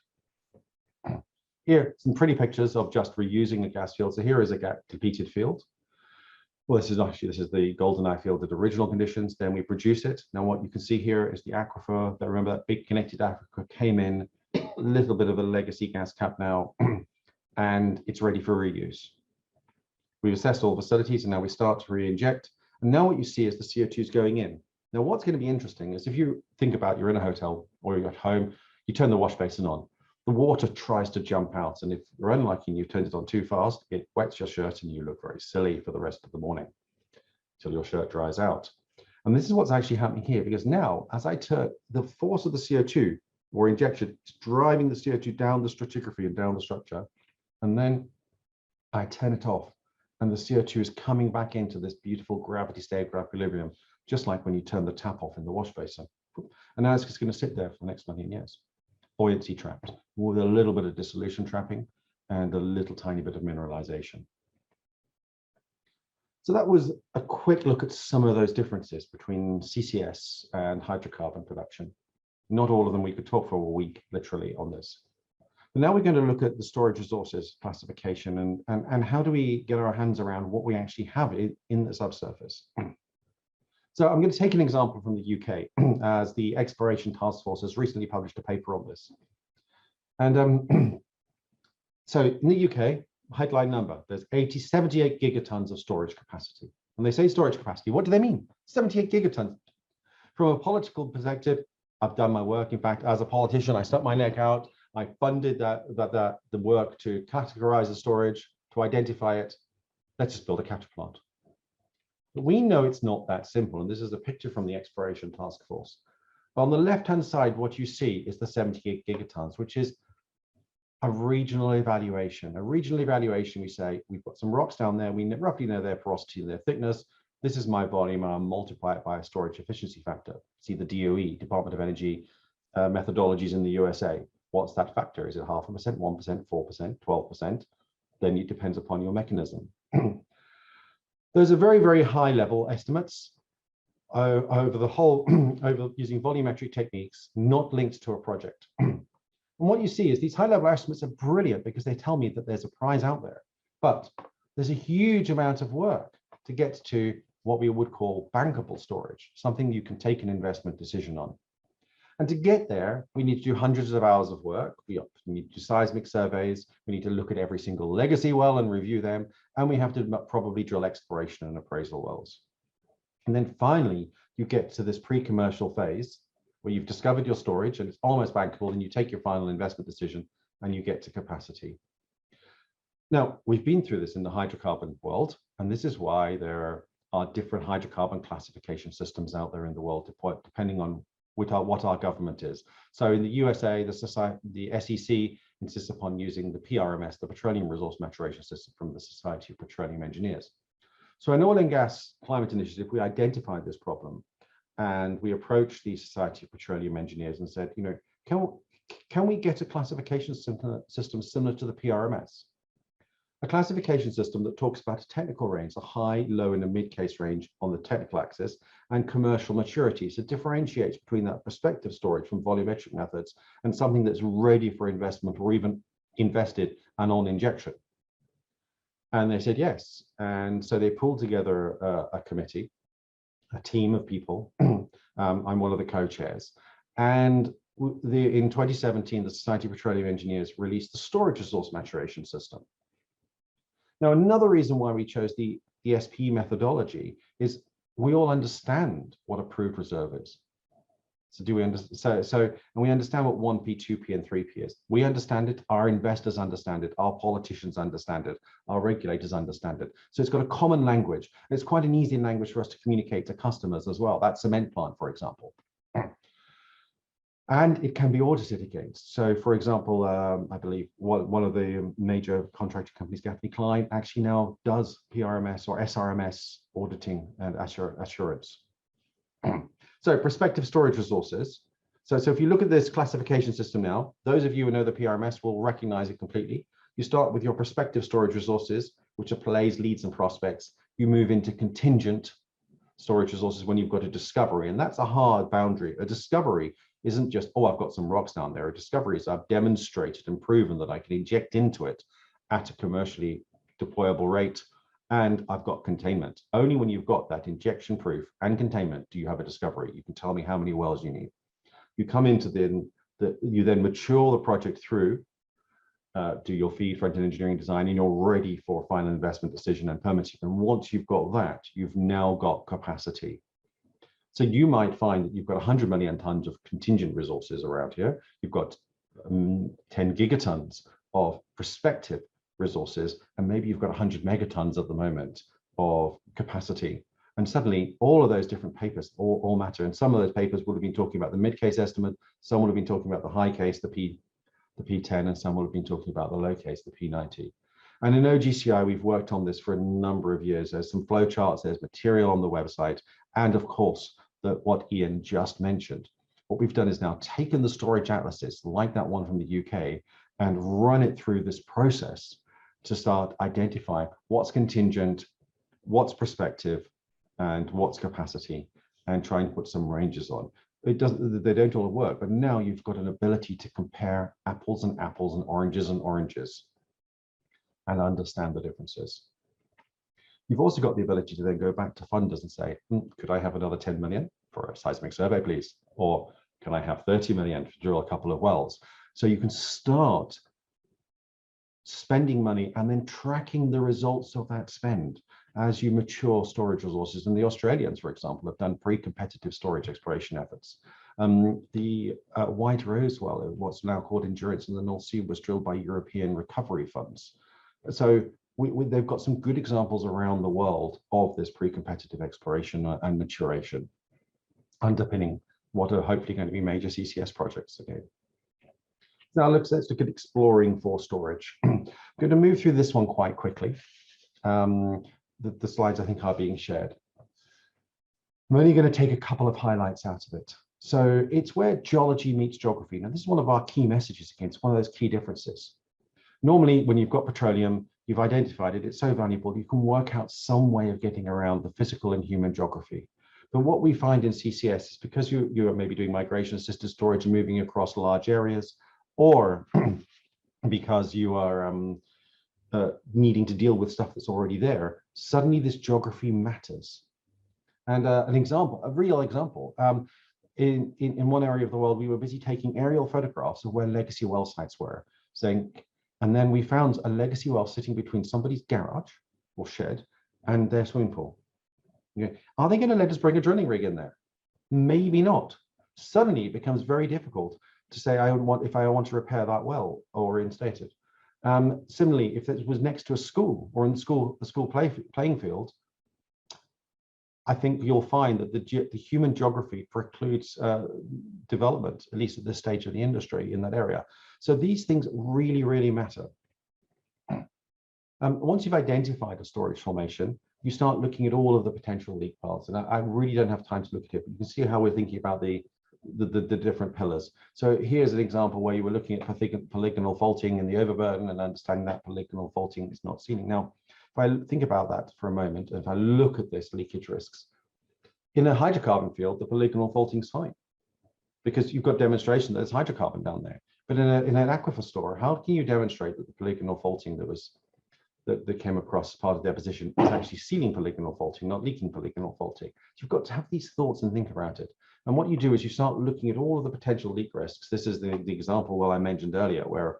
Here, some pretty pictures of just reusing a gas field. So here is a depleted field. Well, this is the GoldenEye field at original conditions. Then we produce it. Now what you can see here is the aquifer. Remember that big connected aquifer came in, a little bit of a legacy gas cap now, and it's ready for reuse. We've assessed all facilities, and now we start to re-inject. And now what you see is the CO2 is going in. Now what's going to be interesting is if you think about you're in a hotel or you're at home, you turn the wash basin on. The water tries to jump out, and if you're unlucky and you turned it on too fast, it wets your shirt and you look very silly for the rest of the morning until your shirt dries out. And this is what's actually happening here, because now as I turn, the force of the CO2 or injection is driving the CO2 down the stratigraphy and down the structure, and then I turn it off and the CO2 is coming back into this beautiful gravity stable equilibrium, just like when you turn the tap off in the wash basin. And now it's just going to sit there for the next million years. Buoyancy trapped with a little bit of dissolution trapping and a little tiny bit of mineralization. So that was a quick look at some of those differences between CCS and hydrocarbon production. Not all of them, we could talk for a week literally on this. But now we're going to look at the storage resources classification and how do we get our hands around what we actually have in the subsurface. So I'm going to take an example from the UK, as the Exploration Task Force has recently published a paper on this. And so in the UK, headline number, there's 78 gigatons of storage capacity. When they say storage capacity, what do they mean? 78 gigatons. From a political perspective, I've done my work. In fact, as a politician, I stuck my neck out. I funded the work to categorize the storage, to identify it. Let's just build a capture plant. But we know it's not that simple, and this is a picture from the Exploration Task Force. On the left-hand side, what you see is the 78 gigatons, which is a regional evaluation. A regional evaluation, we say, we've got some rocks down there, we roughly know their porosity and their thickness. This is my volume, and I'll multiply it by a storage efficiency factor. See the DOE, Department of Energy, methodologies in the USA. What's that factor? Is it 0.5%, 1%, 4%, 12%? Then it depends upon your mechanism. Those are very, very high level estimates over the whole, over using volumetric techniques, not linked to a project. And what you see is these high level estimates are brilliant because they tell me that there's a prize out there, but there's a huge amount of work to get to what we would call bankable storage, something you can take an investment decision on. And to get there, we need to do hundreds of hours of work. We need to do seismic surveys. We need to look at every single legacy well and review them. And we have to probably drill exploration and appraisal wells. And then finally, you get to this pre-commercial phase where you've discovered your storage and it's almost bankable, and you take your final investment decision and you get to capacity. Now, we've been through this in the hydrocarbon world, and this is why there are different hydrocarbon classification systems out there in the world, depending on what our government is. So in the USA, the SEC insists upon using the PRMS, the Petroleum Resource Maturation System, from the Society of Petroleum Engineers. So in Oil and Gas Climate Initiative, we identified this problem, and we approached the Society of Petroleum Engineers and said, you know, can we get a classification system similar to the PRMS? A classification system that talks about a technical range, a high, low, and a mid-case range on the technical axis, and commercial maturity. So it differentiates between that prospective storage from volumetric methods and something that's ready for investment or even invested and on injection. And they said yes. And so they pulled together a committee, a team of people. I'm one of the co-chairs. And in 2017, the Society of Petroleum Engineers released the Storage Resource Maturation System. Now, another reason why we chose the SP methodology is we all understand what a proved reserve is. So do we understand? And we understand what 1P, 2P, and 3P is. We understand it. Our investors understand it. Our politicians understand it. Our regulators understand it. So it's got a common language. It's quite an easy language for us to communicate to customers as well. That cement plant, for example. And it can be audited against. So, for example, I believe one of the major contracting companies, Gaffney Klein, actually now does PRMS or SRMS auditing and assurance. So, prospective storage resources. So if you look at this classification system now, those of you who know the PRMS will recognize it completely. You start with your prospective storage resources, which are plays, leads, and prospects. You move into contingent storage resources when you've got a discovery, and that's a hard boundary. A discovery isn't just, oh, I've got some rocks down there. A discovery is I've demonstrated and proven that I can inject into it at a commercially deployable rate, and I've got containment. Only when you've got that injection proof and containment do you have a discovery. You can tell me how many wells you need. You come into you then mature the project through, do your feed, front-end engineering design, and you're ready for final investment decision and permitting. And once you've got that, you've now got capacity. So you might find that you've got 100 million tons of contingent resources around here. You've got 10 gigatons of prospective resources, and maybe you've got 100 megatons at the moment of capacity. And suddenly all of those different papers all matter. And some of those papers would have been talking about the mid-case estimate, some would have been talking about the high case, the P10, and some would have been talking about the low case, the P90. And in OGCI, we've worked on this for a number of years. There's some flow charts, there's material on the website, and of course, what Iain just mentioned. What we've done is now taken the storage atlases, like that one from the UK, and run it through this process to start identifying what's contingent, what's prospective, and what's capacity, and try and put some ranges on. They don't all work, but now you've got an ability to compare apples and apples and oranges and understand the differences. You've also got the ability to then go back to funders and say, could I have another 10 million for a seismic survey, please? Or can I have 30 million to drill a couple of wells? So you can start spending money and then tracking the results of that spend as you mature storage resources. And the Australians, for example, have done pre-competitive storage exploration efforts. The White Rose well, what's now called Endurance in the North Sea, was drilled by European recovery funds. So they've got some good examples around the world of this pre-competitive exploration and maturation, underpinning what are hopefully going to be major CCS projects again. Now let's look at exploring for storage. I'm going to move through this one quite quickly. The slides I think are being shared. I'm only going to take a couple of highlights out of it. So it's where geology meets geography. Now this is one of our key messages again. It's one of those key differences. Normally when you've got petroleum, you've identified it, it's so valuable, you can work out some way of getting around the physical and human geography. But what we find in CCS is because you are maybe doing migration assisted storage and moving across large areas, or because you are needing to deal with stuff that's already there, suddenly this geography matters. And a real example, in one area of the world, we were busy taking aerial photographs of where legacy well sites were, and then we found a legacy well sitting between somebody's garage or shed and their swimming pool. Okay. Are they going to let us bring a drilling rig in there? Maybe not. Suddenly it becomes very difficult to say if I want to repair that well or reinstate it. Similarly, if it was next to a school or in a school playing field, I think you'll find that the human geography precludes development, at least at this stage of the industry in that area. So these things really, really matter. Once you've identified a storage formation, you start looking at all of the potential leak paths. And I really don't have time to look at it, but you can see how we're thinking about the different pillars. So here's an example where you were looking at polygonal faulting in the overburden and understanding that polygonal faulting is not sealing. Now, if I think about that for a moment, if I look at this leakage risks, in a hydrocarbon field, the polygonal faulting is fine because you've got demonstration that there's hydrocarbon down there. But in an aquifer store, how can you demonstrate that the polygonal faulting that came across part of deposition is actually sealing polygonal faulting, not leaking polygonal faulting? So you've got to have these thoughts and think about it. And what you do is you start looking at all of the potential leak risks. This is the example I mentioned earlier, where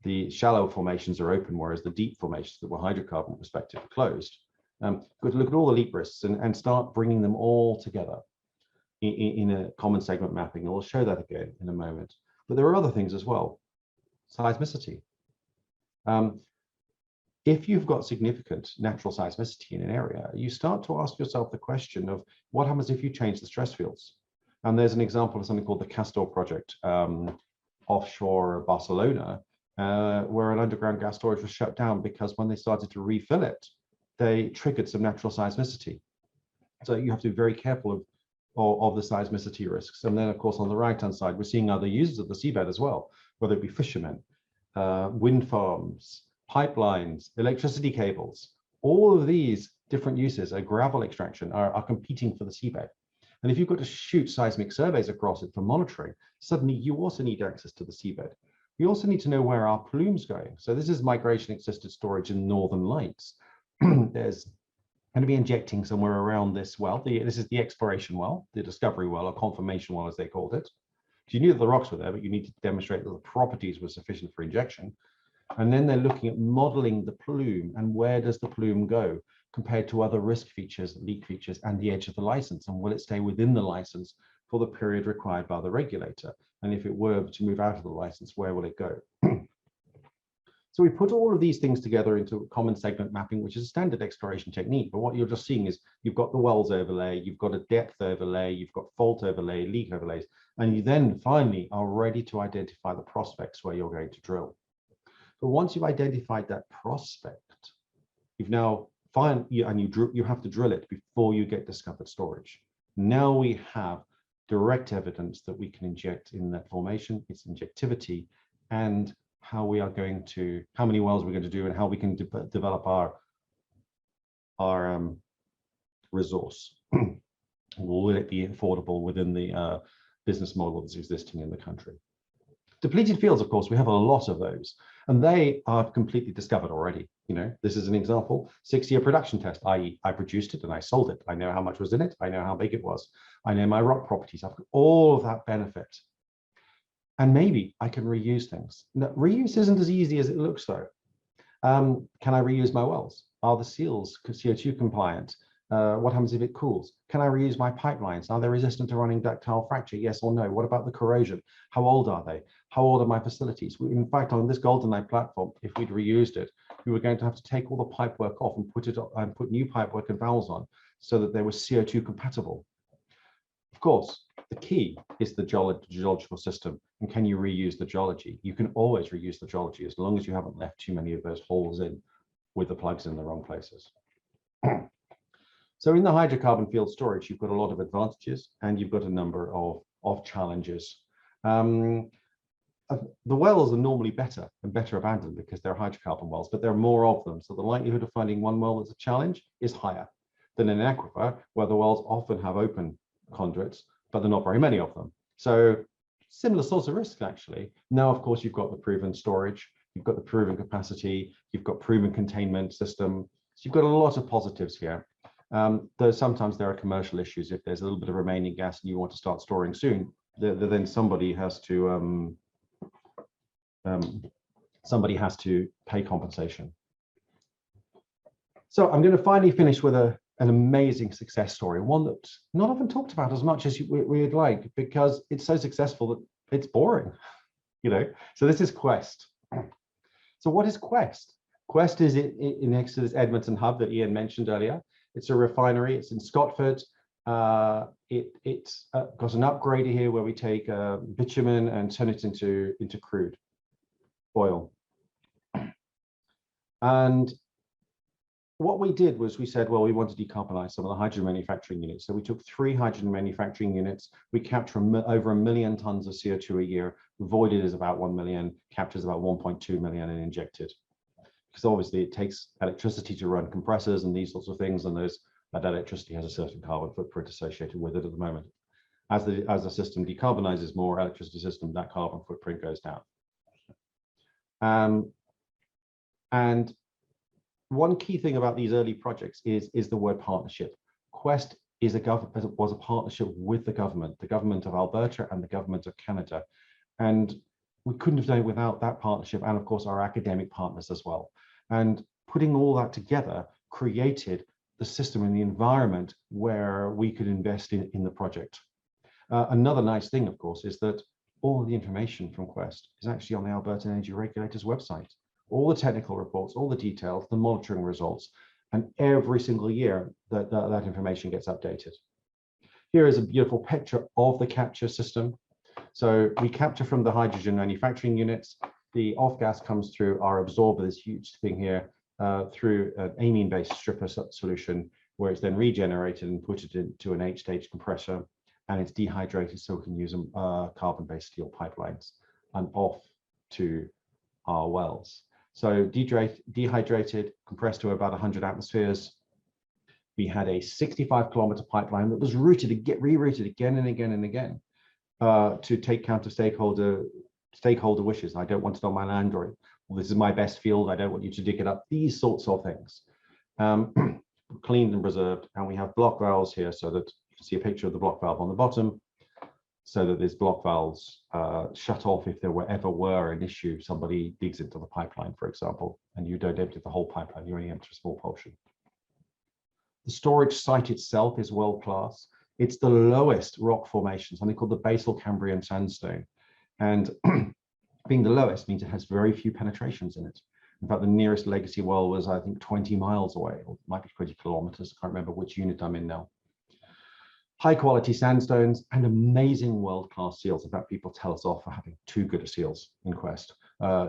the shallow formations are open, whereas the deep formations that were hydrocarbon perspective are closed. You've got to look at all the leak risks and start bringing them all together in a common segment mapping. And we'll show that again in a moment. But there are other things as well. Seismicity. If you've got significant natural seismicity in an area, you start to ask yourself the question of what happens if you change the stress fields? And there's an example of something called the Castor project offshore Barcelona, where an underground gas storage was shut down because when they started to refill it, they triggered some natural seismicity. So you have to be very careful of the seismicity risks. And then, of course, on the right-hand side, we're seeing other users of the seabed as well, whether it be fishermen, wind farms, pipelines, electricity cables. All of these different uses, gravel extraction, are competing for the seabed. And if you've got to shoot seismic surveys across it for monitoring, suddenly you also need access to the seabed. We also need to know where our plume's going. So this is migration-assisted storage in Northern Lights. There's going to be injecting somewhere around this well. This is the exploration well, the discovery well, or confirmation well, as they called it. You knew that the rocks were there, but you need to demonstrate that the properties were sufficient for injection. And then they're looking at modeling the plume and where does the plume go compared to other risk features, leak features, and the edge of the license, and will it stay within the license for the period required by the regulator? And if it were to move out of the license, where will it go? So we put all of these things together into common segment mapping, which is a standard exploration technique. But what you're just seeing is you've got the wells overlay, you've got a depth overlay, you've got fault overlay, leak overlays, and you then finally are ready to identify the prospects where you're going to drill. But once you've identified that prospect, you've now you have to drill it before you get discovered storage. Now we have direct evidence that we can inject in that formation, its injectivity, and how many wells we're going to do, and how we can develop our resource. Will it be affordable within the business model that's existing in the country? Depleted fields, of course, we have a lot of those, and they are completely discovered already. You know, this is an example, 6-year production test, i.e. I produced it and I sold it. I know how much was in it. I know how big it was. I know my rock properties. I've got all of that benefit. And maybe I can reuse things. Now, reuse isn't as easy as it looks, though. Can I reuse my wells? Are the seals CO2 compliant? What happens if it cools? Can I reuse my pipelines? Are they resistant to running ductile fracture? Yes or no? What about the corrosion? How old are they? How old are my facilities? In fact, on this GoldenEye platform, if we'd reused it, we were going to have to take all the pipework off and put new pipework and valves on so that they were CO2 compatible. Of course, the key is the geological system. And can you reuse the geology? You can always reuse the geology as long as you haven't left too many of those holes in with the plugs in the wrong places. So in the hydrocarbon field storage, you've got a lot of advantages and you've got a number of challenges. The wells are normally better and better abandoned because they're hydrocarbon wells, but there are more of them. So the likelihood of finding one well that's a challenge is higher than in an aquifer, where the wells often have open conduits, but there are not very many of them. So similar sorts of risks, actually. Now, of course, you've got the proven storage, you've got the proven capacity, you've got proven containment system. So you've got a lot of positives here. Though sometimes there are commercial issues. If there's a little bit of remaining gas and you want to start storing soon, then somebody has to pay compensation. So I'm going to finally finish with an amazing success story, one that's not often talked about as much as we'd like, because it's so successful that it's boring, you know. So this is Quest. So what is Quest? Quest is next to this Edmonton hub that Iain mentioned earlier. It's a refinery. It's in Scotford. It's got an upgrader here where we take bitumen and turn it into crude oil. And what we did was we said, well, we want to decarbonize some of the hydrogen manufacturing units. So we took 3 hydrogen manufacturing units. We capture over 1 million tons of CO2 a year. Voided is about 1 million, captures about 1.2 million, and injected. Because obviously it takes electricity to run compressors and these sorts of things, and that electricity has a certain carbon footprint associated with it at the moment. As the system decarbonizes more, electricity system, that carbon footprint goes down. And one key thing about these early projects is the word partnership. Quest was a partnership with the government of Alberta and the government of Canada. And we couldn't have done it without that partnership, and of course our academic partners as well. And putting all that together created the system and the environment where we could invest in the project. Another nice thing, of course, is that all of the information from Quest is actually on the Alberta Energy Regulator's website. All the technical reports, all the details, the monitoring results, and every single year that information gets updated. Here is a beautiful picture of the capture system. So we capture from the hydrogen manufacturing units. The off gas comes through our absorber, this huge thing here, through an amine-based stripper solution, where it's then regenerated and put it into an H-stage compressor, and it's dehydrated so we can use carbon-based steel pipelines and off to our wells. So dehydrated, compressed to about 100 atmospheres. We had a 65-kilometer pipeline that was rerouted again and again and again to take count of stakeholder wishes. I don't want it on my land, or well, this is my best field, I don't want you to dig it up. These sorts of things. Cleaned and preserved, and we have block valves here, so that you can see a picture of the block valve on the bottom, so that these block valves shut off if there ever were an issue. Somebody digs into the pipeline, for example, and you don't empty the whole pipeline, you only empty a small portion. The storage site itself is world-class. It's the lowest rock formation, something called the basal Cambrian sandstone. And being the lowest means it has very few penetrations in it. In fact, the nearest legacy well was, I think, 20 miles away, or it might be 20 kilometers. I can't remember which unit I'm in now. High quality sandstones and amazing world-class seals. In fact, people tell us off for having too good of seals in Quest,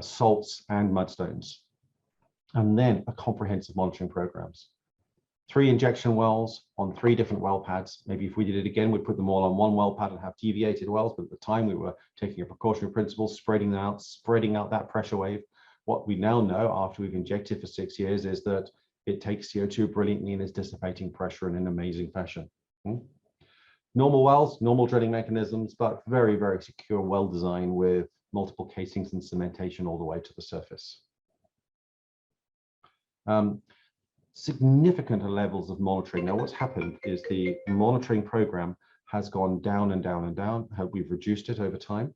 salts and mudstones. And then a comprehensive monitoring programs. 3 injection wells on 3 different well pads. Maybe if we did it again, we'd put them all on one well pad and have deviated wells, but at the time we were taking a precautionary principle, spreading out that pressure wave. What we now know after we've injected for 6 years is that it takes CO2 brilliantly and is dissipating pressure in an amazing fashion. Normal wells, normal drilling mechanisms, but very, very secure well design with multiple casings and cementation all the way to the surface. Significant levels of monitoring. Now, what's happened is the monitoring program has gone down and down and down. We've reduced it over time,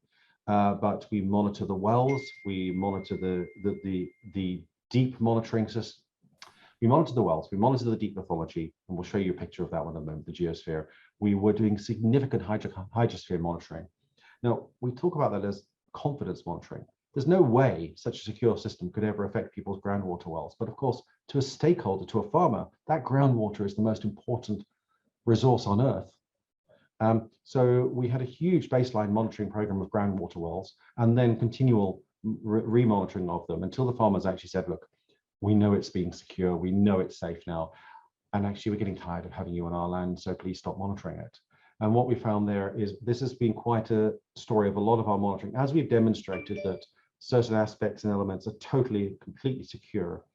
but we monitor the wells. We monitor the deep monitoring system. We monitor the wells. We monitor the deep lithology, and we'll show you a picture of that one in a moment. The geosphere. We were doing significant hydrosphere monitoring. Now, we talk about that as confidence monitoring. There's no way such a secure system could ever affect people's groundwater wells. But of course, to a stakeholder, to a farmer, that groundwater is the most important resource on Earth. So we had a huge baseline monitoring program of groundwater wells, and then continual remonitoring of them until the farmers actually said, look, we know it's being secure, we know it's safe now, and actually we're getting tired of having you on our land, so please stop monitoring it. And what we found there is this has been quite a story of a lot of our monitoring. As we've demonstrated that certain aspects and elements are completely secure,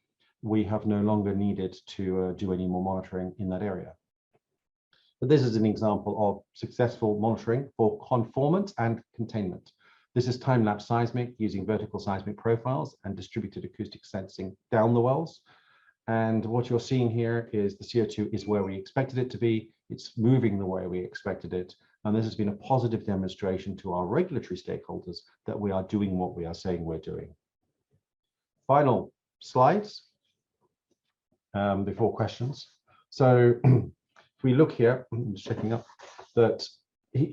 we have no longer needed to do any more monitoring in that area. But this is an example of successful monitoring for conformance and containment. This is time-lapse seismic using vertical seismic profiles and distributed acoustic sensing down the wells. And what you're seeing here is the CO2 is where we expected it to be. It's moving the way we expected it. And this has been a positive demonstration to our regulatory stakeholders that we are doing what we are saying we're doing. Final slides before questions. So if we look here, I'm just checking up, that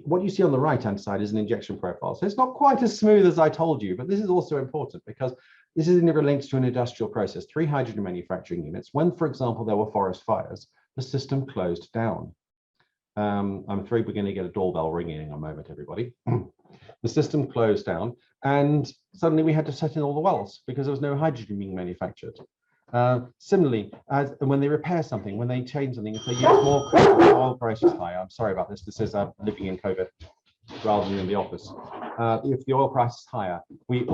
what you see on the right-hand side is an injection profile. So it's not quite as smooth as I told you, but this is also important because this is linked to an industrial process, 3 hydrogen manufacturing units. When, for example, there were forest fires, the system closed down. I'm afraid we're going to get a doorbell ringing in a moment, everybody. The system closed down, and suddenly we had to set in all the wells because there was no hydrogen being manufactured. Similarly, when they repair something, when they change something, if they use more crude, the oil price is higher. I'm sorry about this. This is living in COVID rather than in the office. If the oil price is higher, we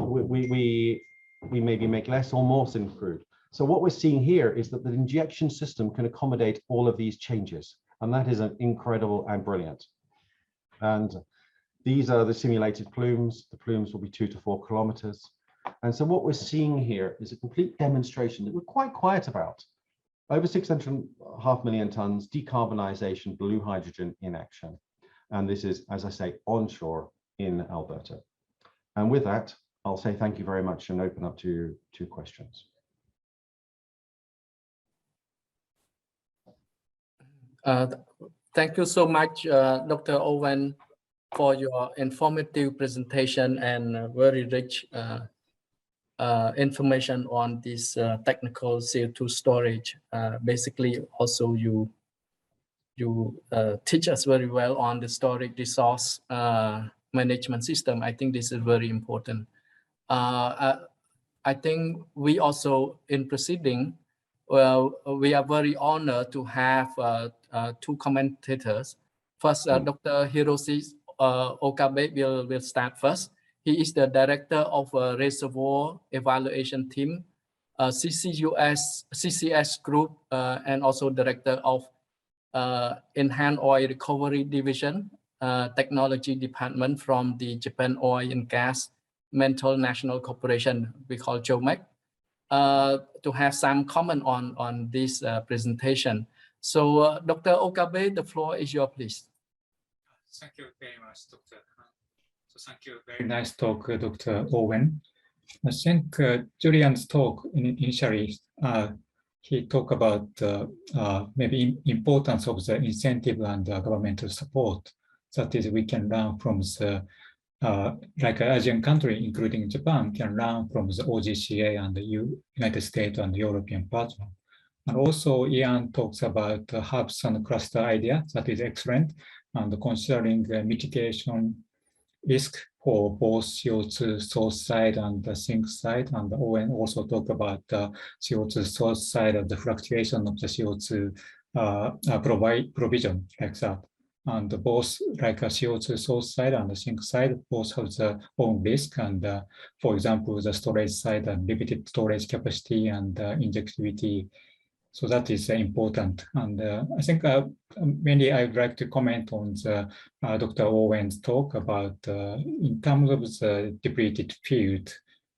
maybe make less or more synth crude. So what we're seeing here is that the injection system can accommodate all of these changes, and that is incredible and brilliant. And these are the simulated plumes. The plumes will be 2 to 4 kilometers. And so what we're seeing here is a complete demonstration that we're quite quiet about. Over 6.5 million tons, decarbonisation, blue hydrogen in action. And this is, as I say, onshore in Alberta. And with that, I'll say thank you very much and open up to questions. Thank you so much, Dr. Owen, for your informative presentation and very rich information on this technical CO2 storage. Basically, also you teach us very well on the storage resource management system. I think this is very important. I think we also, in proceeding, well, we are very honored to have 2 commentators. First, Dr. Hiroshi Okabe will start first. He is the director of a reservoir evaluation team, CCUS Group, and also director of Enhanced Oil Recovery Division, Technology Department from the Japan Oil and Gas Multinational Corporation, we call JOMEC, to have some comment on this presentation. So, Dr. Okabe, the floor is yours, please. Thank you very much, Dr. Han. So thank you. Very nice talk, Dr. Owen. I think Julian's talk initially, he talked about maybe importance of the incentive and governmental support. That is, we can learn from the like an Asian country, including Japan, can learn from the OGCI and the United States and the European partner. And also, Iain talks about the hubs and cluster idea. That is excellent. And considering the mitigation risk for both CO2 source side and the sink side. And Owen also talked about the CO2 source side of the fluctuation of the CO2 provision like that. And both like a CO2 source side and the sink side both have their own risk. And for example, the storage side and limited storage capacity and injectivity. So that is important. And I think mainly I would like to comment on the, Dr. Owen's talk about in terms of the depleted field,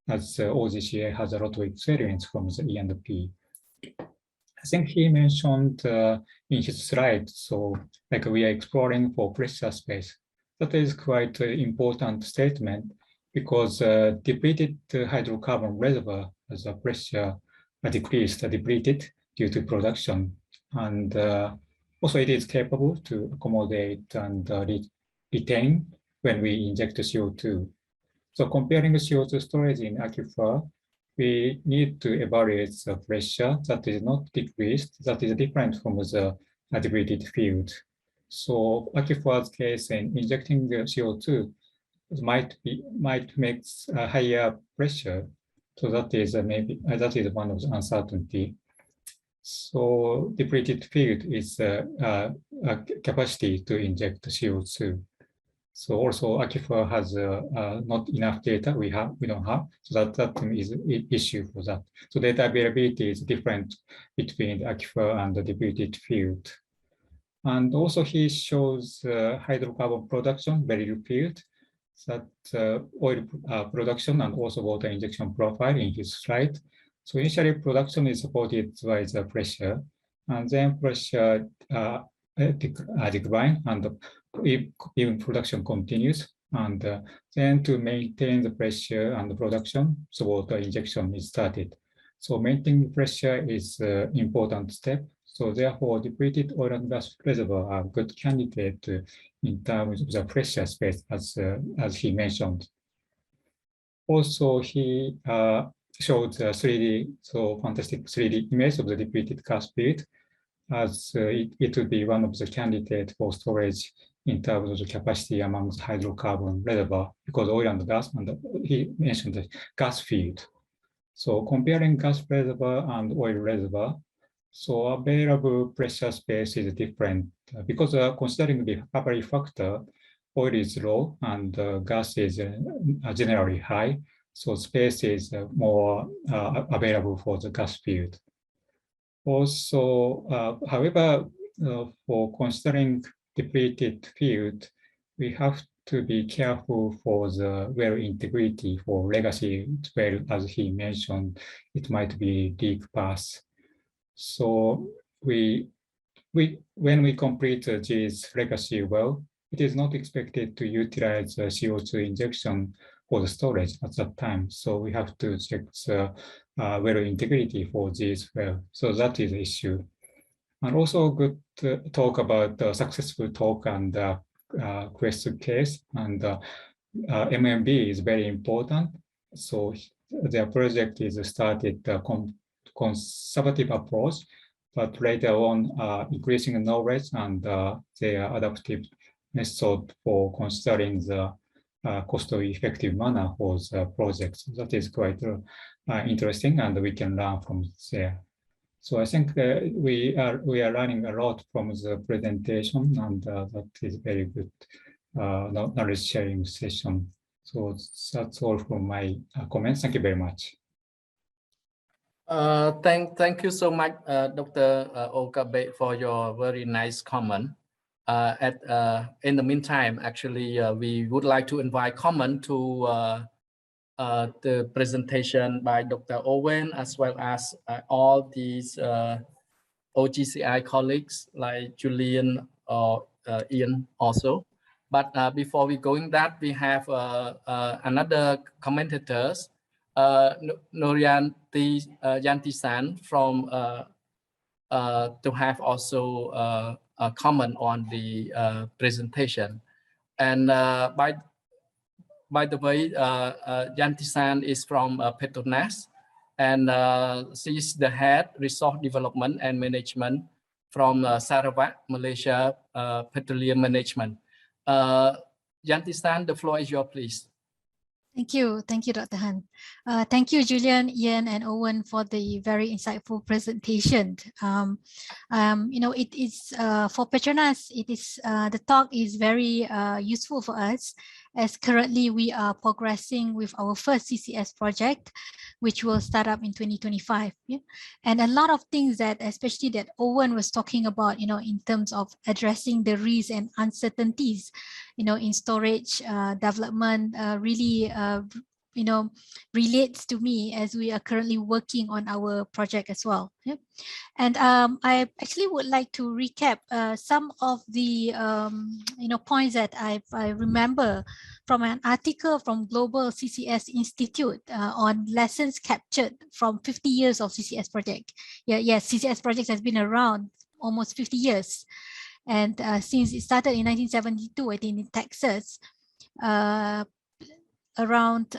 as OGCI has a lot of experience from the E&P. I think he mentioned in his slide, so like we are exploring for pressure space. That is quite an important statement because depleted hydrocarbon reservoir as a pressure decreased, depleted due to production. And also it is capable to accommodate and retain when we inject the CO2. So comparing the CO2 storage in aquifer, we need to evaluate the pressure that is not decreased, that is different from the depleted field. So aquifer's case in injecting the CO2 might make a higher pressure. So that is maybe that is one of the uncertainty. So depleted field is a capacity to inject CO2. So also aquifer has not enough data we don't have, so that is an issue for that. So data availability is different between the aquifer and the depleted field. And also he shows hydrocarbon production, very field, that oil production and also water injection profile in his slide. So initially production is supported by the pressure, and then pressure decline, and even production continues. And then to maintain the pressure and the production, so water injection is started. So maintaining pressure is an important step. So therefore, depleted oil and gas reservoir are good candidate in terms of the pressure space, as he mentioned. Also, he showed the 3D, so fantastic 3D image of the depleted gas field, as it would be one of the candidates for storage in terms of the capacity amongst hydrocarbon reservoir, because oil and gas, and he mentioned the gas field. So comparing gas reservoir and oil reservoir, so available pressure space is different because considering the recovery factor, oil is low and gas is generally high. So space is more available for the gas field. Also, however, for considering depleted field, we have to be careful for the well integrity for legacy well, as he mentioned, it might be leak path. So when we complete this legacy well, it is not expected to utilize the CO2 injection for the storage at that time. So we have to check the well integrity for this well. So that is the issue. And also good to talk about the successful talk and question case. And MMB is very important. So their project is started conservative approach, but later on increasing knowledge and their adaptive method for considering the cost-effective manner for the project. That is quite interesting, and we can learn from there. So I think we are learning a lot from the presentation, and that is very good knowledge sharing session. So that's all from my comments. Thank you very much. Thank you so much, Dr. Okabe, for your very nice comment. In the meantime, actually, we would like to invite comment to the presentation by Dr. Owen, as well as all these OGCI colleagues like Julian or Iain also. But before we going that, we have another commentators, Norianti Yantisan from to have also a comment on the presentation. And by the way, Yantisan is from Petronas, and she's the head resource development and management from Sarawak, Malaysia, Petroleum Management. Yantisan, the floor is yours, please. Thank you, Dr. Han. Thank you, Julian, Iain, and Owen for the very insightful presentation. You know, it is for Petronas. It is the talk is very useful for us, as currently we are progressing with our first CCS project, which will start up in 2025. Yeah? And a lot of things that, especially that Owen was talking about, you know, in terms of addressing the risks and uncertainties, you know, in storage development, really, you know, relates to me as we are currently working on our project as well. Yeah? And I actually would like to recap some of the, you know, points that I remember from an article from Global CCS Institute on lessons captured from 50 years of CCS project. Yes, CCS project has been around almost 50 years. And since it started in 1972, I think in Texas, around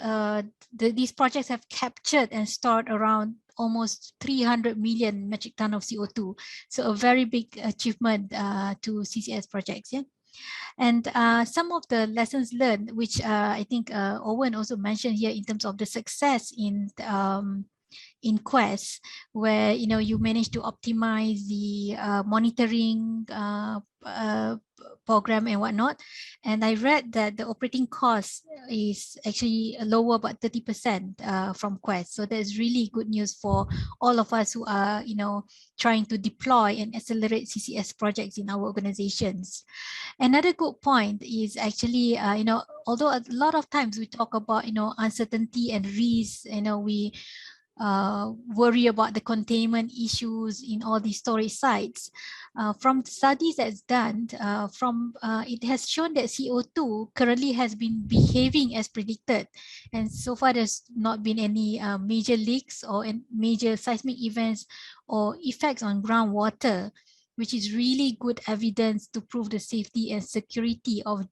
these projects have captured and stored around almost 300 million metric ton of CO2. So a very big achievement to CCS projects. Yeah. And some of the lessons learned, which I think Owen also mentioned here in terms of the success in Quest, where, you know, you managed to optimize the monitoring program and whatnot. And I read that the operating cost is actually lower, about 30% from Quest. So that's really good news for all of us who are, you know, trying to deploy and accelerate CCS projects in our organizations. Another good point is actually, you know, although a lot of times we talk about, you know, uncertainty and risk, you know, we worry about the containment issues in all these storage sites. From studies that's done, it has shown that CO2 currently has been behaving as predicted, and so far there's not been any major leaks or major seismic events or effects on groundwater, which is really good evidence to prove the safety and security of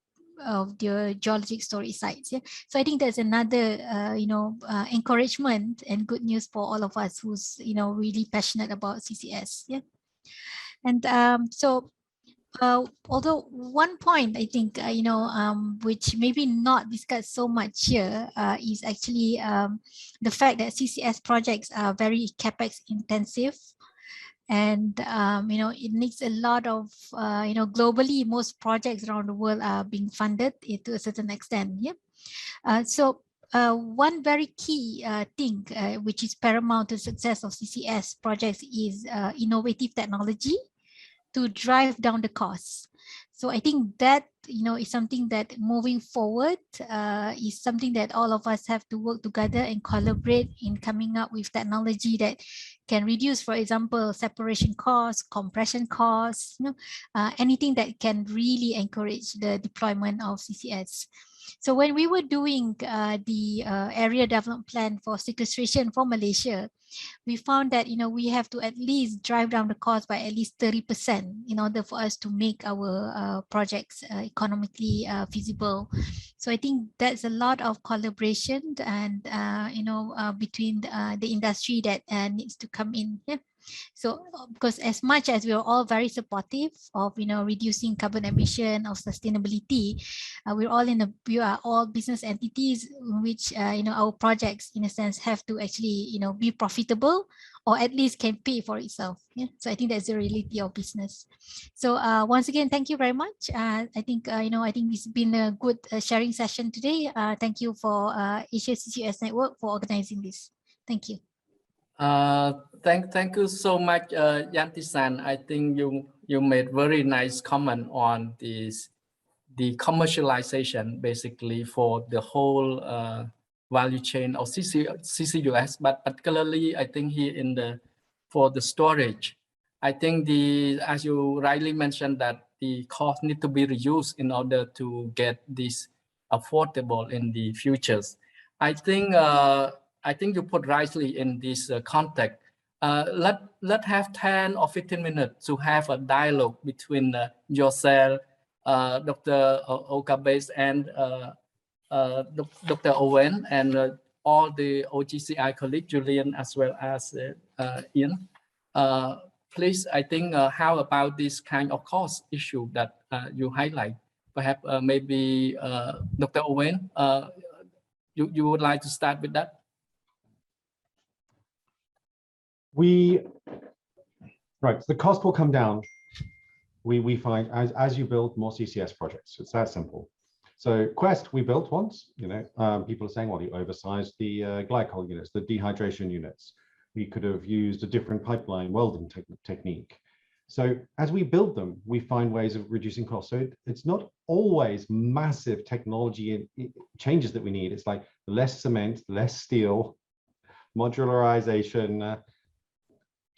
the geologic storage sites. Yeah, so I think that's another encouragement and good news for all of us who's really passionate about CCS. Yeah, and although one point I think which maybe not discussed so much here is actually the fact that CCS projects are very capex intensive. And it needs a lot of globally most projects around the world are being funded to a certain extent. Yeah. So one very key thing which is paramount to success of CCS projects is innovative technology to drive down the costs. So I think that is something that moving forward is something that all of us have to work together and collaborate in coming up with technology that can reduce, for example, separation costs, compression costs, anything that can really encourage the deployment of CCS. So when we were doing the area development plan for sequestration for Malaysia, we found that we have to at least drive down the cost by at least 30% in order for us to make our projects economically feasible. So I think that's a lot of collaboration and between the industry that needs to come in. Yeah. So because as much as we are all very supportive of reducing carbon emission, of sustainability, we are all business entities in which our projects in a sense have to actually be profitable or at least can pay for itself. Yeah? So I think that's the reality of business. So once again, thank you very much. I think it's been a good sharing session today. Thank you for Asia CCUS Network for organizing this. Thank you. Thank you so much, Yanti-san. I think you made very nice comment on the commercialization basically for the whole value chain of CCUS, but particularly I think here for the storage, I think as you rightly mentioned that the cost need to be reduced in order to get this affordable in the futures. I think you put rightly in this context. Let's have 10 or 15 minutes to have a dialogue between yourself, Dr. Okabe and Dr. Owen, and all the OGCI colleagues, Julian as well as Iain. Please, I think, how about this kind of cost issue that you highlight? Perhaps maybe Dr. Owen, you would like to start with that? Right, so the cost will come down. We find as you build more CCS projects, it's that simple. So Quest, we built once, people are saying, well, you oversized the glycol units, the dehydration units. We could have used a different pipeline welding technique. So as we build them, we find ways of reducing costs. So it's not always massive technology changes that we need. It's like less cement, less steel, modularization,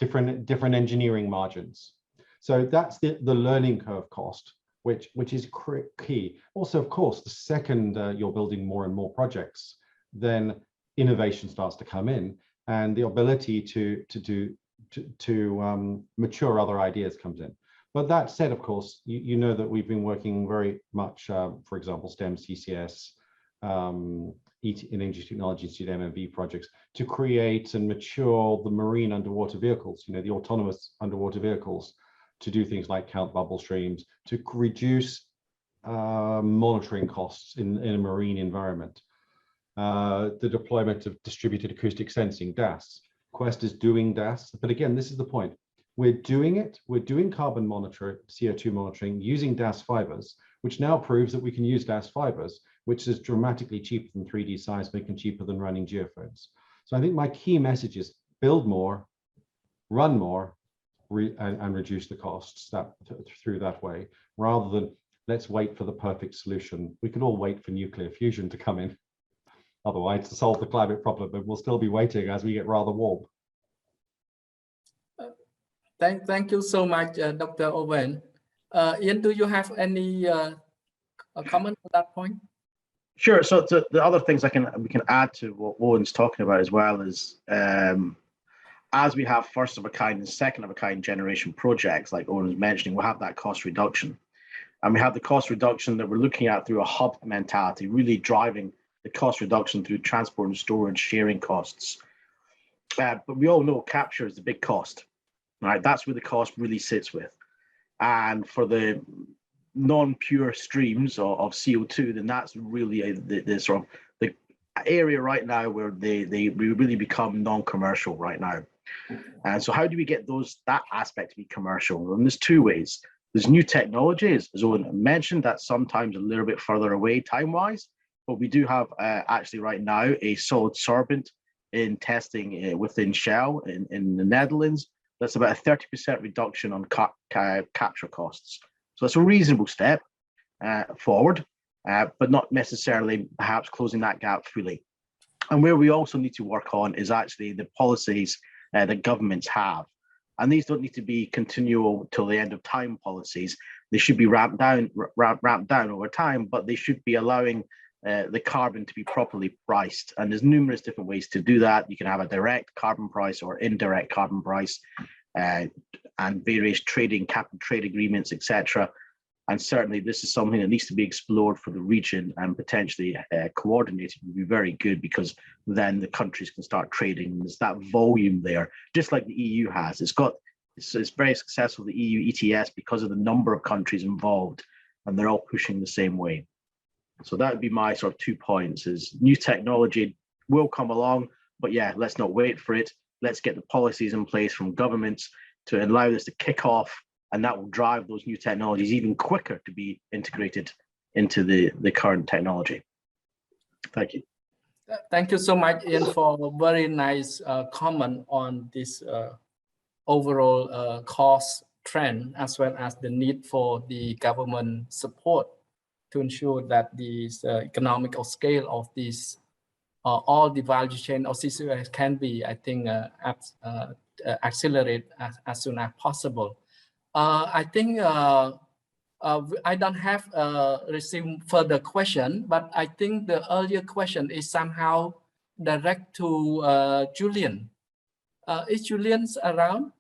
different engineering margins. So that's the learning curve cost, which is key. Also, of course, the second you're building more and more projects, then innovation starts to come in, and the ability to mature other ideas comes in. But that said, of course, you know that we've been working very much, for example, STEM CCS, in Energy Technology Institute MMV projects to create and mature the marine underwater vehicles, the autonomous underwater vehicles, to do things like count bubble streams, to reduce monitoring costs in a marine environment. The deployment of distributed acoustic sensing, DAS. Quest is doing DAS, but again, this is the point. We're doing carbon monitoring, CO2 monitoring using DAS fibers, which now proves that we can use DAS fibers, which is dramatically cheaper than 3D seismic and cheaper than running geophones. So I think my key message is build more, run more, and reduce the costs through that way, rather than let's wait for the perfect solution. We could all wait for nuclear fusion to come in. otherwise to solve the climate problem, but we'll still be waiting as we get rather warm. Thank you so much, Dr. Owen. Iain, do you have any comment on that point? Sure. So the other things we can add to what Owen's talking about as well is as we have first of a kind and second of a kind generation projects, like Owen was mentioning, we'll have that cost reduction. And we have the cost reduction that we're looking at through a hub mentality, really driving the cost reduction through transport and storage sharing costs. But we all know capture is the big cost, right? That's where the cost really sits with. And for the non-pure streams of CO2, then that's really the sort of the area right now where we really become non-commercial right now. And so how do we get that aspect to be commercial? And there's two ways. There's new technologies, as Owen mentioned, that's sometimes a little bit further away time-wise, but we do have actually right now a solid sorbent in testing within Shell in the Netherlands. That's about a 30% reduction on capture costs. So that's a reasonable step forward, but not necessarily perhaps closing that gap fully. And where we also need to work on is actually the policies that governments have. And these don't need to be continual till the end of time policies. They should be ramped down over time, but they should be allowing the carbon to be properly priced. And there's numerous different ways to do that. You can have a direct carbon price or indirect carbon price, and various cap and trade agreements, etc. And certainly this is something that needs to be explored for the region, and potentially coordinated would be very good, because then the countries can start trading. There's that volume there, just like the EU has. It's very successful, the EU ETS, because of the number of countries involved, and they're all pushing the same way. So that would be my sort of 2 points: is new technology will come along, but yeah, let's not wait for it. Let's get the policies in place from governments to allow this to kick off, and that will drive those new technologies even quicker to be integrated into the current technology. Thank you. Thank you so much, Iain, for a very nice comment on this overall cost trend, as well as the need for the government support to ensure that the economical scale of these all the value chain of CCUS can be, I think, accelerate as soon as possible. I think I don't have received further question, but I think the earlier question is somehow direct to Julian. Is Julian around?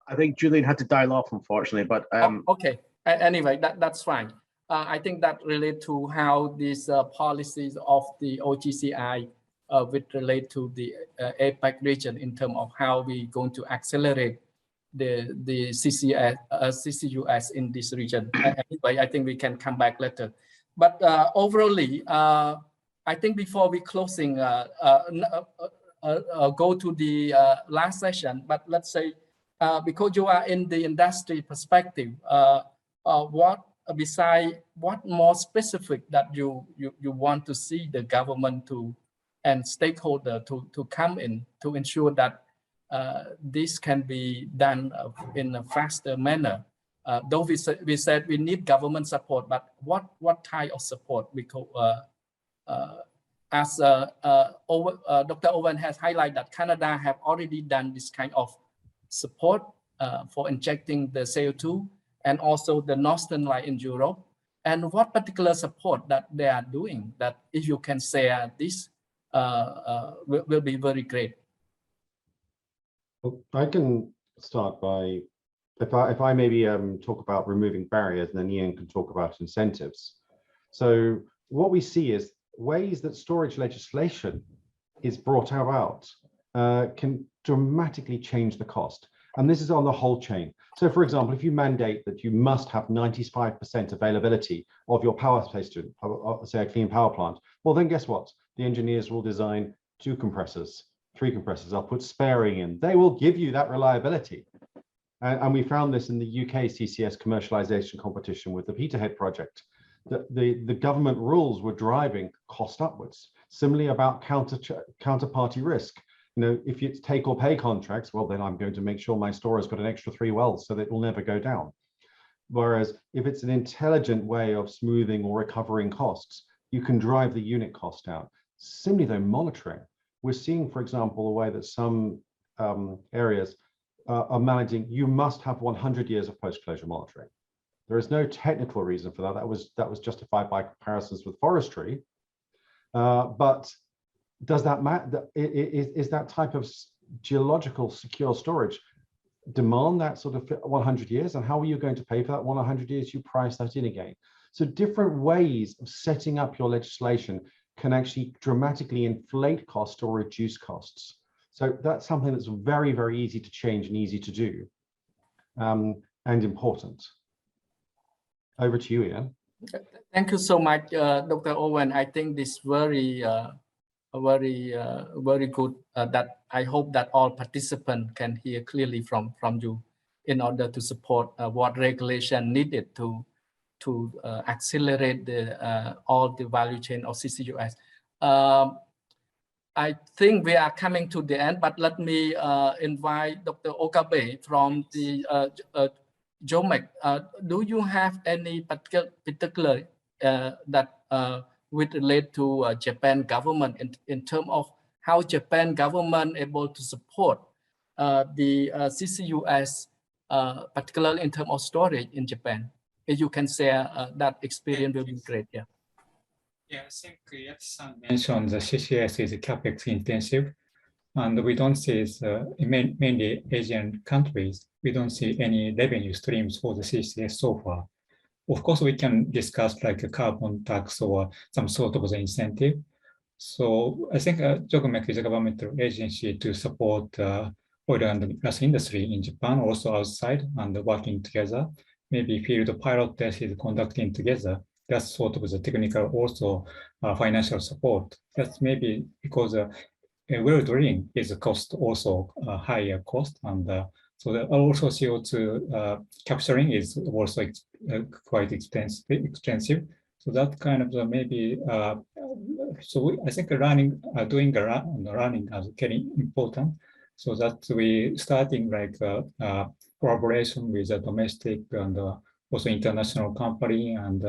I think Julian had to dial off, unfortunately, but okay. Anyway, that's fine. I think that relate to how these policies of the OGCI would relate to the APAC region in terms of how we're going to accelerate the CCUS in this region. Anyway, I think we can come back later. But overallly, I think before we closing, go to the last session, but let's say, because you are in the industry perspective, what more specific that you want to see the government and stakeholder to come in to ensure that this can be done in a faster manner? Though we said we need government support, but what type of support? Because as Dr. Owen has highlighted, that Canada have already done this kind of support for injecting the CO2, and also the Northern Light in Europe. And what particular support that they are doing, that if you can share this, will be very great. Well, I can start by, if I maybe talk about removing barriers, and then Iain can talk about incentives. So what we see is ways that storage legislation is brought about can dramatically change the cost. And this is on the whole chain. So for example, if you mandate that you must have 95% availability of your power station, say a clean power plant, well then guess what? The engineers will design 2 compressors, 3 compressors, I'll put sparing in. They will give you that reliability. And we found this in the UK CCS commercialization competition with the Peterhead project. The government rules were driving cost upwards. Similarly about counterparty risk. You know, if it's take or pay contracts, well, then I'm going to make sure my store has got an extra 3 wells so that it will never go down. Whereas if it's an intelligent way of smoothing or recovering costs, you can drive the unit cost out. Similarly, though, monitoring. We're seeing, for example, the way that some areas are managing, you must have 100 years of post-closure monitoring. There is no technical reason for that. That was justified by comparisons with forestry. But does that matter? Is that type of geological secure storage demand that sort of 100 years? And how are you going to pay for that 100 years? You price that in again. So different ways of setting up your legislation can actually dramatically inflate costs or reduce costs. So that's something that's very, very easy to change and easy to do, and important. Over to you, Iain. Thank you so much, Dr. Owen. I think this very good. That I hope that all participants can hear clearly from you, in order to support what regulation needed to accelerate the all the value chain of CCUS. I think we are coming to the end, but let me invite Dr. Okabe from the JOMEC. Do you have any particular that would relate to Japan government in terms of how Japan government able to support the CCUS, particularly in terms of storage in Japan? If you can share that experience, will be great. Yeah. Yeah, I think Yati-san mentioned the CCS is capex intensive, and we don't see it's mainly Asian countries. We don't see any revenue streams for the CCS so far. Of course, we can discuss like a carbon tax or some sort of the incentive. So I think JOGMEC is a governmental agency to support oil and gas industry in Japan, also outside, and working together. Maybe field pilot test is conducting together. That's sort of the technical, also financial support. That's maybe because well drilling is a cost, also a higher cost, and so that also CO2 capturing is also quite expensive. So that kind of maybe. I think doing running is very important. So that we starting like collaboration with a domestic and also international company, and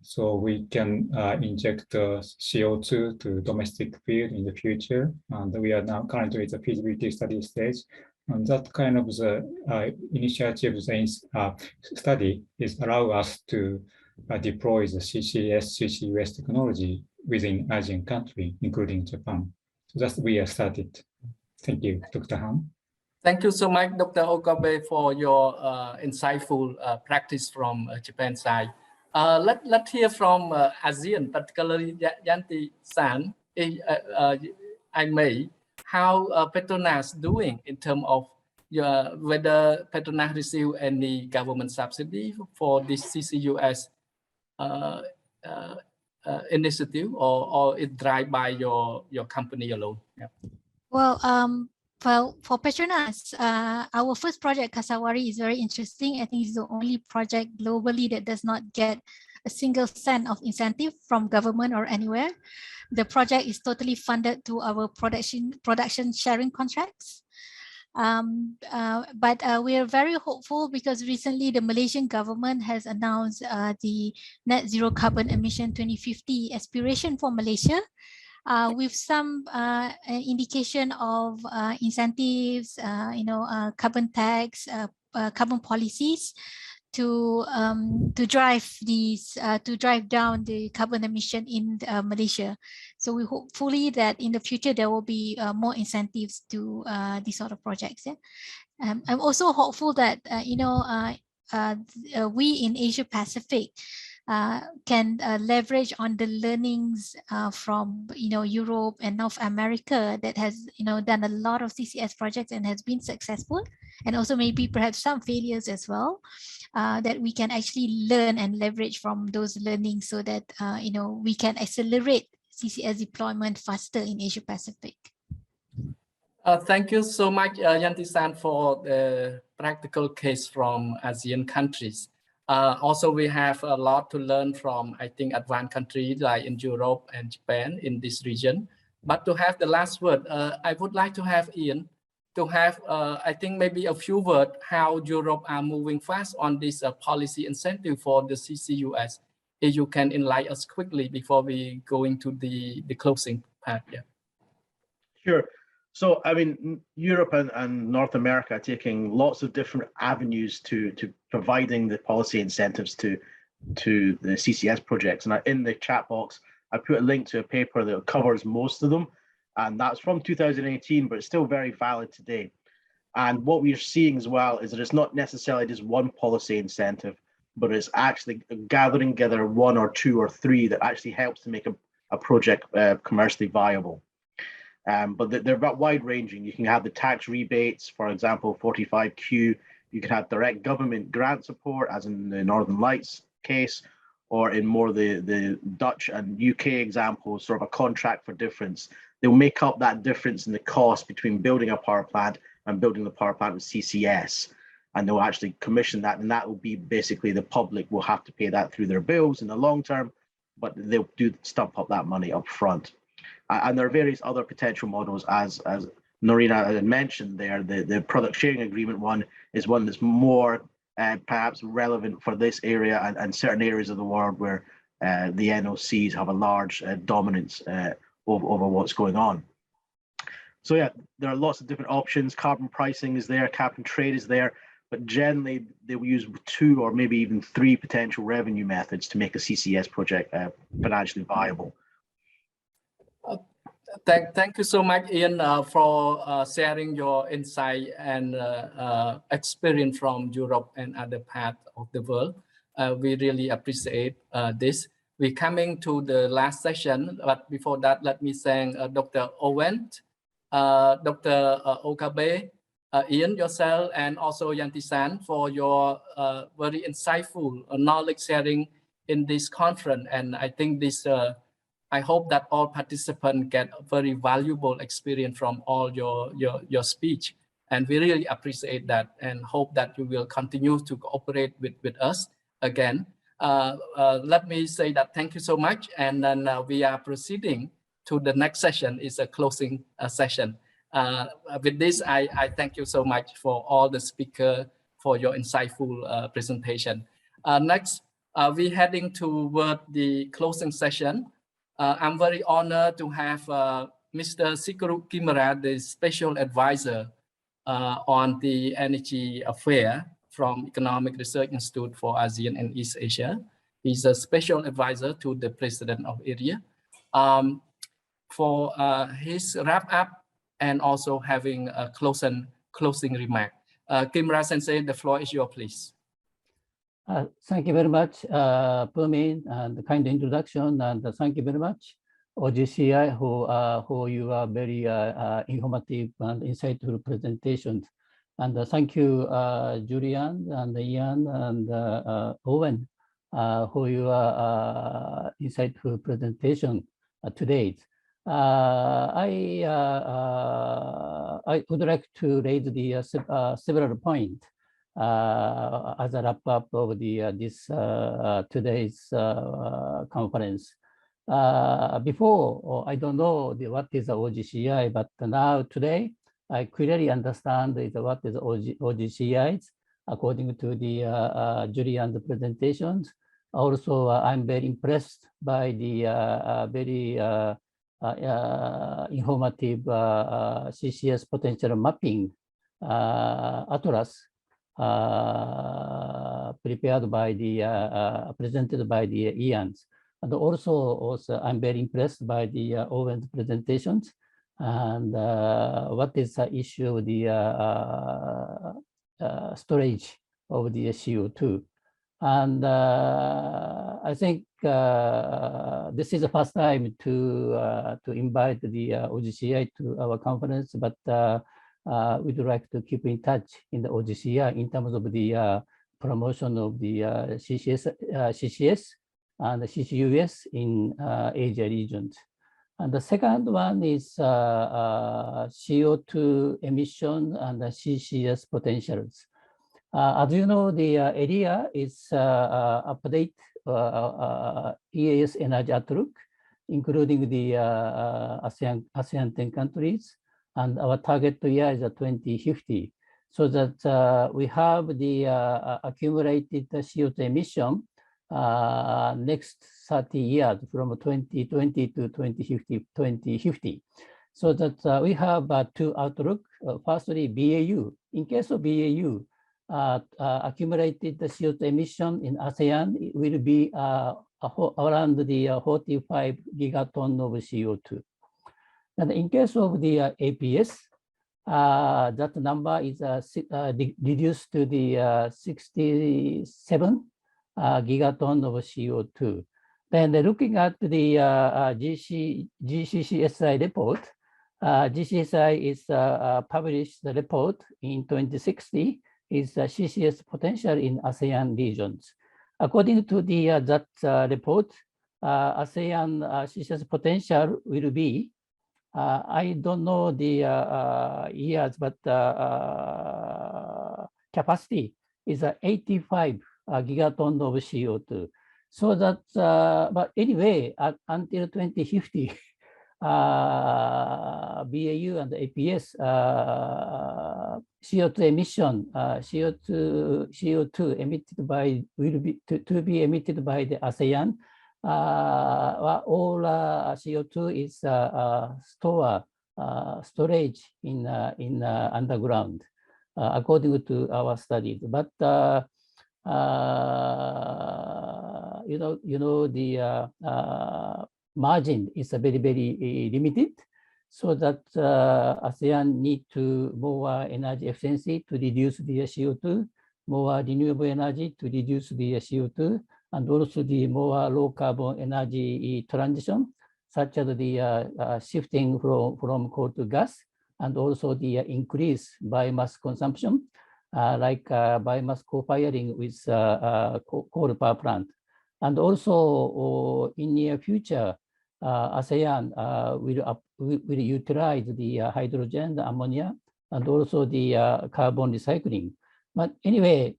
so we can inject CO2 to domestic field in the future. And we are now currently at the feasibility study stage. And that kind of the initiative study is allow us to deploy the CCUS technology within Asian country, including Japan. So that's we have started. Thank you, Dr. Han. Thank you so much, Dr. Okabe, for your insightful practice from Japan side. Let's hear from ASEAN, particularly Yanti-san. I may, how Petronas doing in terms of whether Petronas receive any government subsidy for this CCUS initiative, or it driven by your company alone? Yeah. Well, for Petronas, our first project, Kasawari, is very interesting. I think it's the only project globally that does not get a single cent of incentive from government or anywhere. The project is totally funded through our production sharing contracts. But we are very hopeful because recently the Malaysian government has announced the net zero carbon emission 2050 aspiration for Malaysia, with some indication of incentives, carbon tax, carbon policies to drive down the carbon emission in Malaysia. So we hopefully that in the future there will be more incentives to these sort of projects. Yeah? I'm also hopeful that we in Asia Pacific can leverage on the learnings from Europe and North America that has done a lot of CCS projects and has been successful, and also maybe perhaps some failures as well, that we can actually learn and leverage from those learnings so that we can accelerate CCS deployment faster in Asia Pacific. Thank you so much, Yanti-san, for the practical case from ASEAN countries. Also, we have a lot to learn from, I think, advanced countries like in Europe and Japan in this region. But to have the last word, I would like to have Iain to have, I think, maybe a few words how Europe are moving fast on this policy incentive for the CCUS. if you can enlighten us quickly before we go into the closing part. Yeah. Sure. So, I mean, Europe and North America are taking lots of different avenues to providing the policy incentives to the CCS projects. And in the chat box, I put a link to a paper that covers most of them. And that's from 2018, but it's still very valid today. And what we're seeing as well is that it's not necessarily just one policy incentive, but it's actually gathering together one or two or three that actually helps to make a project commercially viable. But they're wide ranging. You can have the tax rebates, for example, 45Q. You can have direct government grant support, as in the Northern Lights case, or in more the Dutch and UK examples, sort of a contract for difference. They'll make up that difference in the cost between building a power plant and building the power plant with CCS. And they'll actually commission that, and that will be basically the public will have to pay that through their bills in the long term, but they'll stump up that money up front. And there are various other potential models, as Norina had mentioned there. The product sharing agreement one is one that's more perhaps relevant for this area and certain areas of the world where the NOCs have a large dominance over what's going on. So yeah, there are lots of different options. Carbon pricing is there, cap and trade is there, but generally they will use 2 or maybe even 3 potential revenue methods to make a CCS project financially viable. Thank you so much, Iain, for sharing your insight and experience from Europe and other parts of the world. We really appreciate this. We're coming to the last session, but before that, let me thank Dr. Owen, Dr. Okabe, Iain, yourself, and also Yantisan for your very insightful knowledge sharing in this conference. And I think this I hope that all participants get a very valuable experience from all your speech. And we really appreciate that and hope that you will continue to cooperate with us again. Let me say that thank you so much. And then we are proceeding to the next session. Is a closing session. With this, I thank you so much for all the speakers for your insightful presentation. Next, we're heading toward the closing session. I'm very honored to have Mr. Sikoru Kimura, the Special Advisor on the Energy Affair from Economic Research Institute for ASEAN and East Asia. He's a Special Advisor to the President of ERIA for his wrap-up and also having a closing remark. Kimura-sensei, the floor is yours, please. Thank you very much, Permin, and the kind introduction, and thank you very much, OGCI, who you are very informative and insightful presentations. And thank you, Julian and Iain and Owen, who you are insightful presentation today. I would like to raise the several points as a wrap up of this today's conference. Before, I don't know what is the OGCI, but now today I clearly understand what is OGCI according to the Julian's presentations. Also, I'm very impressed by the very informative CCS potential mapping atlas prepared by the presented by the Iain. And also I'm very impressed by the Owen's presentations and what is the issue of the storage of the CO2. And I think this is the first time to invite the OGCI to our conference, but we'd like to keep in touch in the OGCI in terms of the promotion of the CCS and the CCUS in Asia regions. And the second one is CO2 emission and the CCS potentials. As you know, the ERIA is update EAS energy outlook, including the ASEAN 10 countries, and our target year is 2050. So that we have the accumulated CO2 emission next 30 years from 2020 to 2050. So that we have two outlook. Firstly, BAU. In case of BAU, accumulated CO2 emission in ASEAN will be around the 45 gigaton of CO2. And in case of the APS, that number is reduced to the 67 gigaton of CO2. Then looking at the GCCSI report, GCCSI is published the report in 2060 is CCS potential in ASEAN regions. According to the that report, ASEAN CCS potential will be, I don't know the years, but capacity is 85 gigaton of CO2. So that, but anyway, until 2050, BAU and APS CO2 emission, CO2 emitted by will be to be emitted by the ASEAN. All CO2 is storage in underground, according to our studies. But you know the margin is very, very limited, so that ASEAN need to more energy efficiency to reduce the CO2, more renewable energy to reduce the CO2, and also the more low carbon energy transition, such as the shifting from coal to gas, and also the increased biomass consumption, like biomass co-firing with coal power plant. And also in near future, ASEAN will utilize the hydrogen, the ammonia, and also the carbon recycling. But anyway,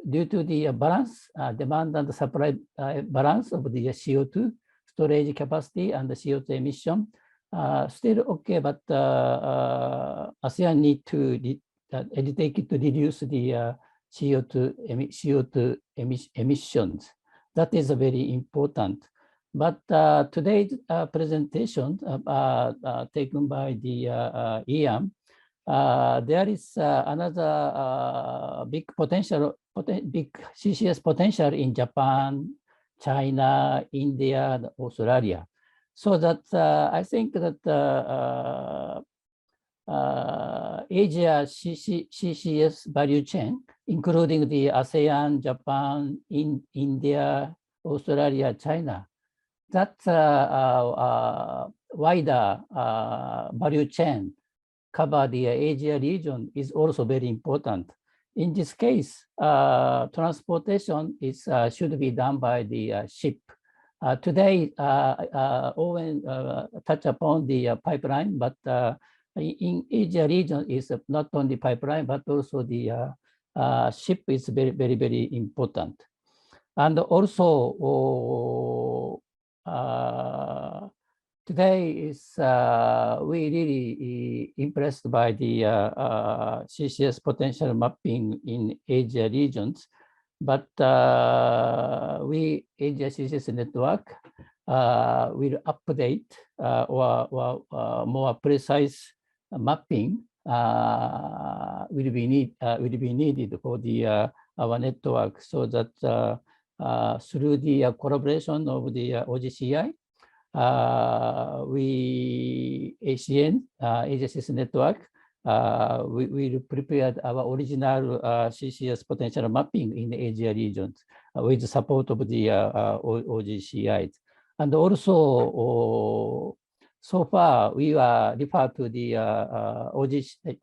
due to the balance, demand and supply balance of the CO2 storage capacity and the CO2 emission, still okay, but ASEAN need to educate to reduce the CO2 emissions. That is very important. But today's presentation taken by the Iain, there is another big big CCS potential in Japan, China, India, and Australia. So that I think that Asia CCS value chain, including the ASEAN, Japan, India, Australia, China, that wider value chain cover the Asia region is also very important. In this case, transportation is should be done by the ship. Today, Owen touched upon the pipeline, but in Asia region is not only pipeline, but also the ship is very, very, very important. And also, today is we really impressed by the CCS potential mapping in Asia regions, but we Asia CCS Network will update or more precise mapping will be needed for the our network, so that through the collaboration of the OGCI, we ASEAN Asia CCUS Network, we will prepare our original CCS potential mapping in the Asia regions with the support of the OGCI. And also, so far we refer to the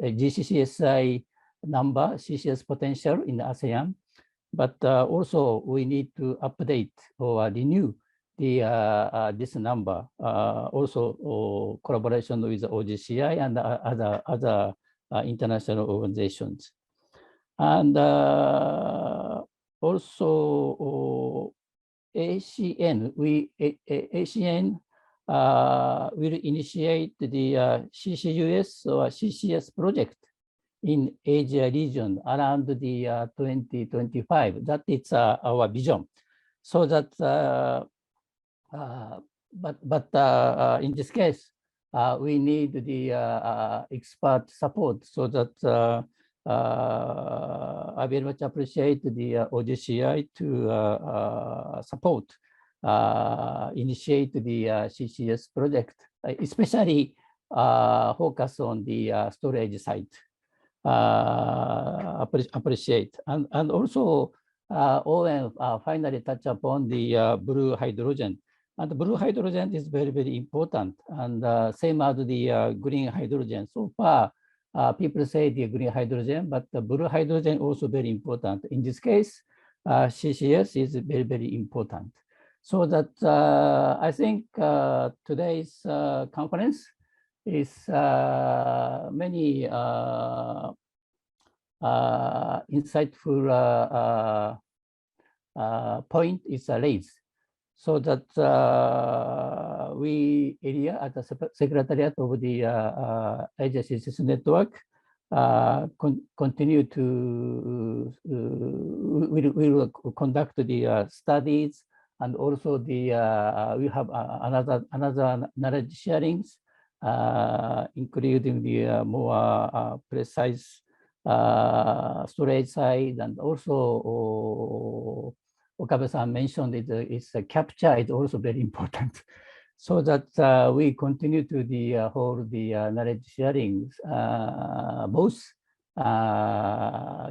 GCCSI number CCS potential in ASEAN, but also we need to update or renew the this number, also collaboration with the OGCI and other international organizations. And also ASEAN, ASEAN will initiate the CCUS or CCS project in Asia region around the 2025. That is our vision. So that, in this case, we need the expert support, so that I very much appreciate the OGCI to support, initiate the CCUS project, especially focus on the storage side. Appreciate. And also, Owen finally touch upon the blue hydrogen. And the blue hydrogen is very, very important. And same as the green hydrogen. So far, people say the green hydrogen, but the blue hydrogen also very important. In this case, CCS is very, very important. So that I think today's conference is many insightful point is raised. So that we ERIA at the Secretariat of the Asia CCUS Network continue to we will conduct the studies, and also the we have another knowledge sharings, including the more precise storage side, and also Okabe-san mentioned is capture is also very important. So that we continue to hold the knowledge sharings, both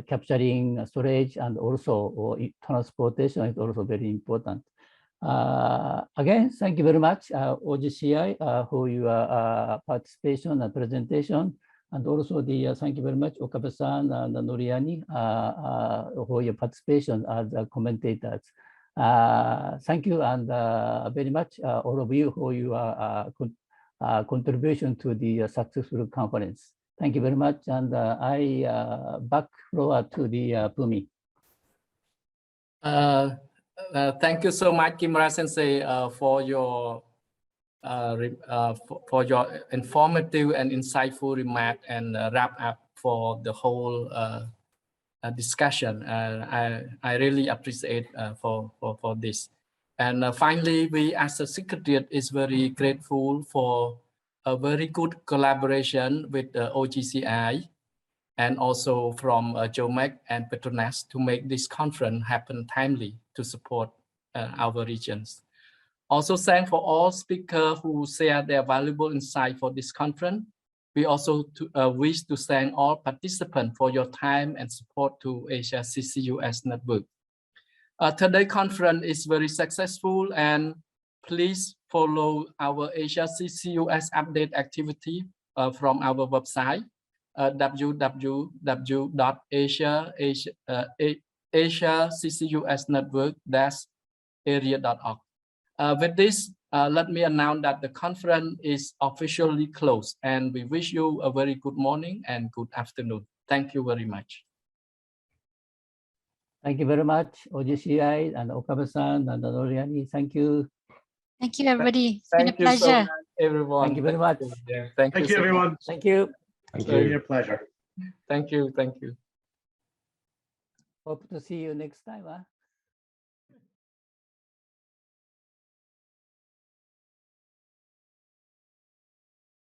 capturing storage and also transportation is also very important. Again, thank you very much, OGCI, for your participation and presentation. And also thank you very much, Okabe-san and Noriani, for your participation as commentators. Thank you, and very much all of you for your contribution to the successful conference. Thank you very much, and I back floor to the Pumi. Thank you so much, Kimura Sensei, for your informative and insightful remark and wrap up for the whole discussion. I really appreciate for this. And finally, we as a Secretariat is very grateful for a very good collaboration with OGCI and also from JOMEC and Petronas to make this conference happen timely to support our regions. Also, thank for all speakers who share their valuable insight for this conference. We also wish to thank all participants for your time and support to Asia CCUS Network. Today's conference is very successful, and please follow our Asia CCUS update activity from our website, www.asiaccusnetwork-eria.org. With this, let me announce that the conference is officially closed, and we wish you a very good morning and good afternoon. Thank you very much. Thank you very much, OGCI and Okabe-san and Noriani. Thank you. Thank you, everybody. It's been a pleasure. So much, everyone. Thank you very much. Thank you, everyone. Thank you. Thank It's you. your pleasure. Thank you. Thank you. Hope to see you next time.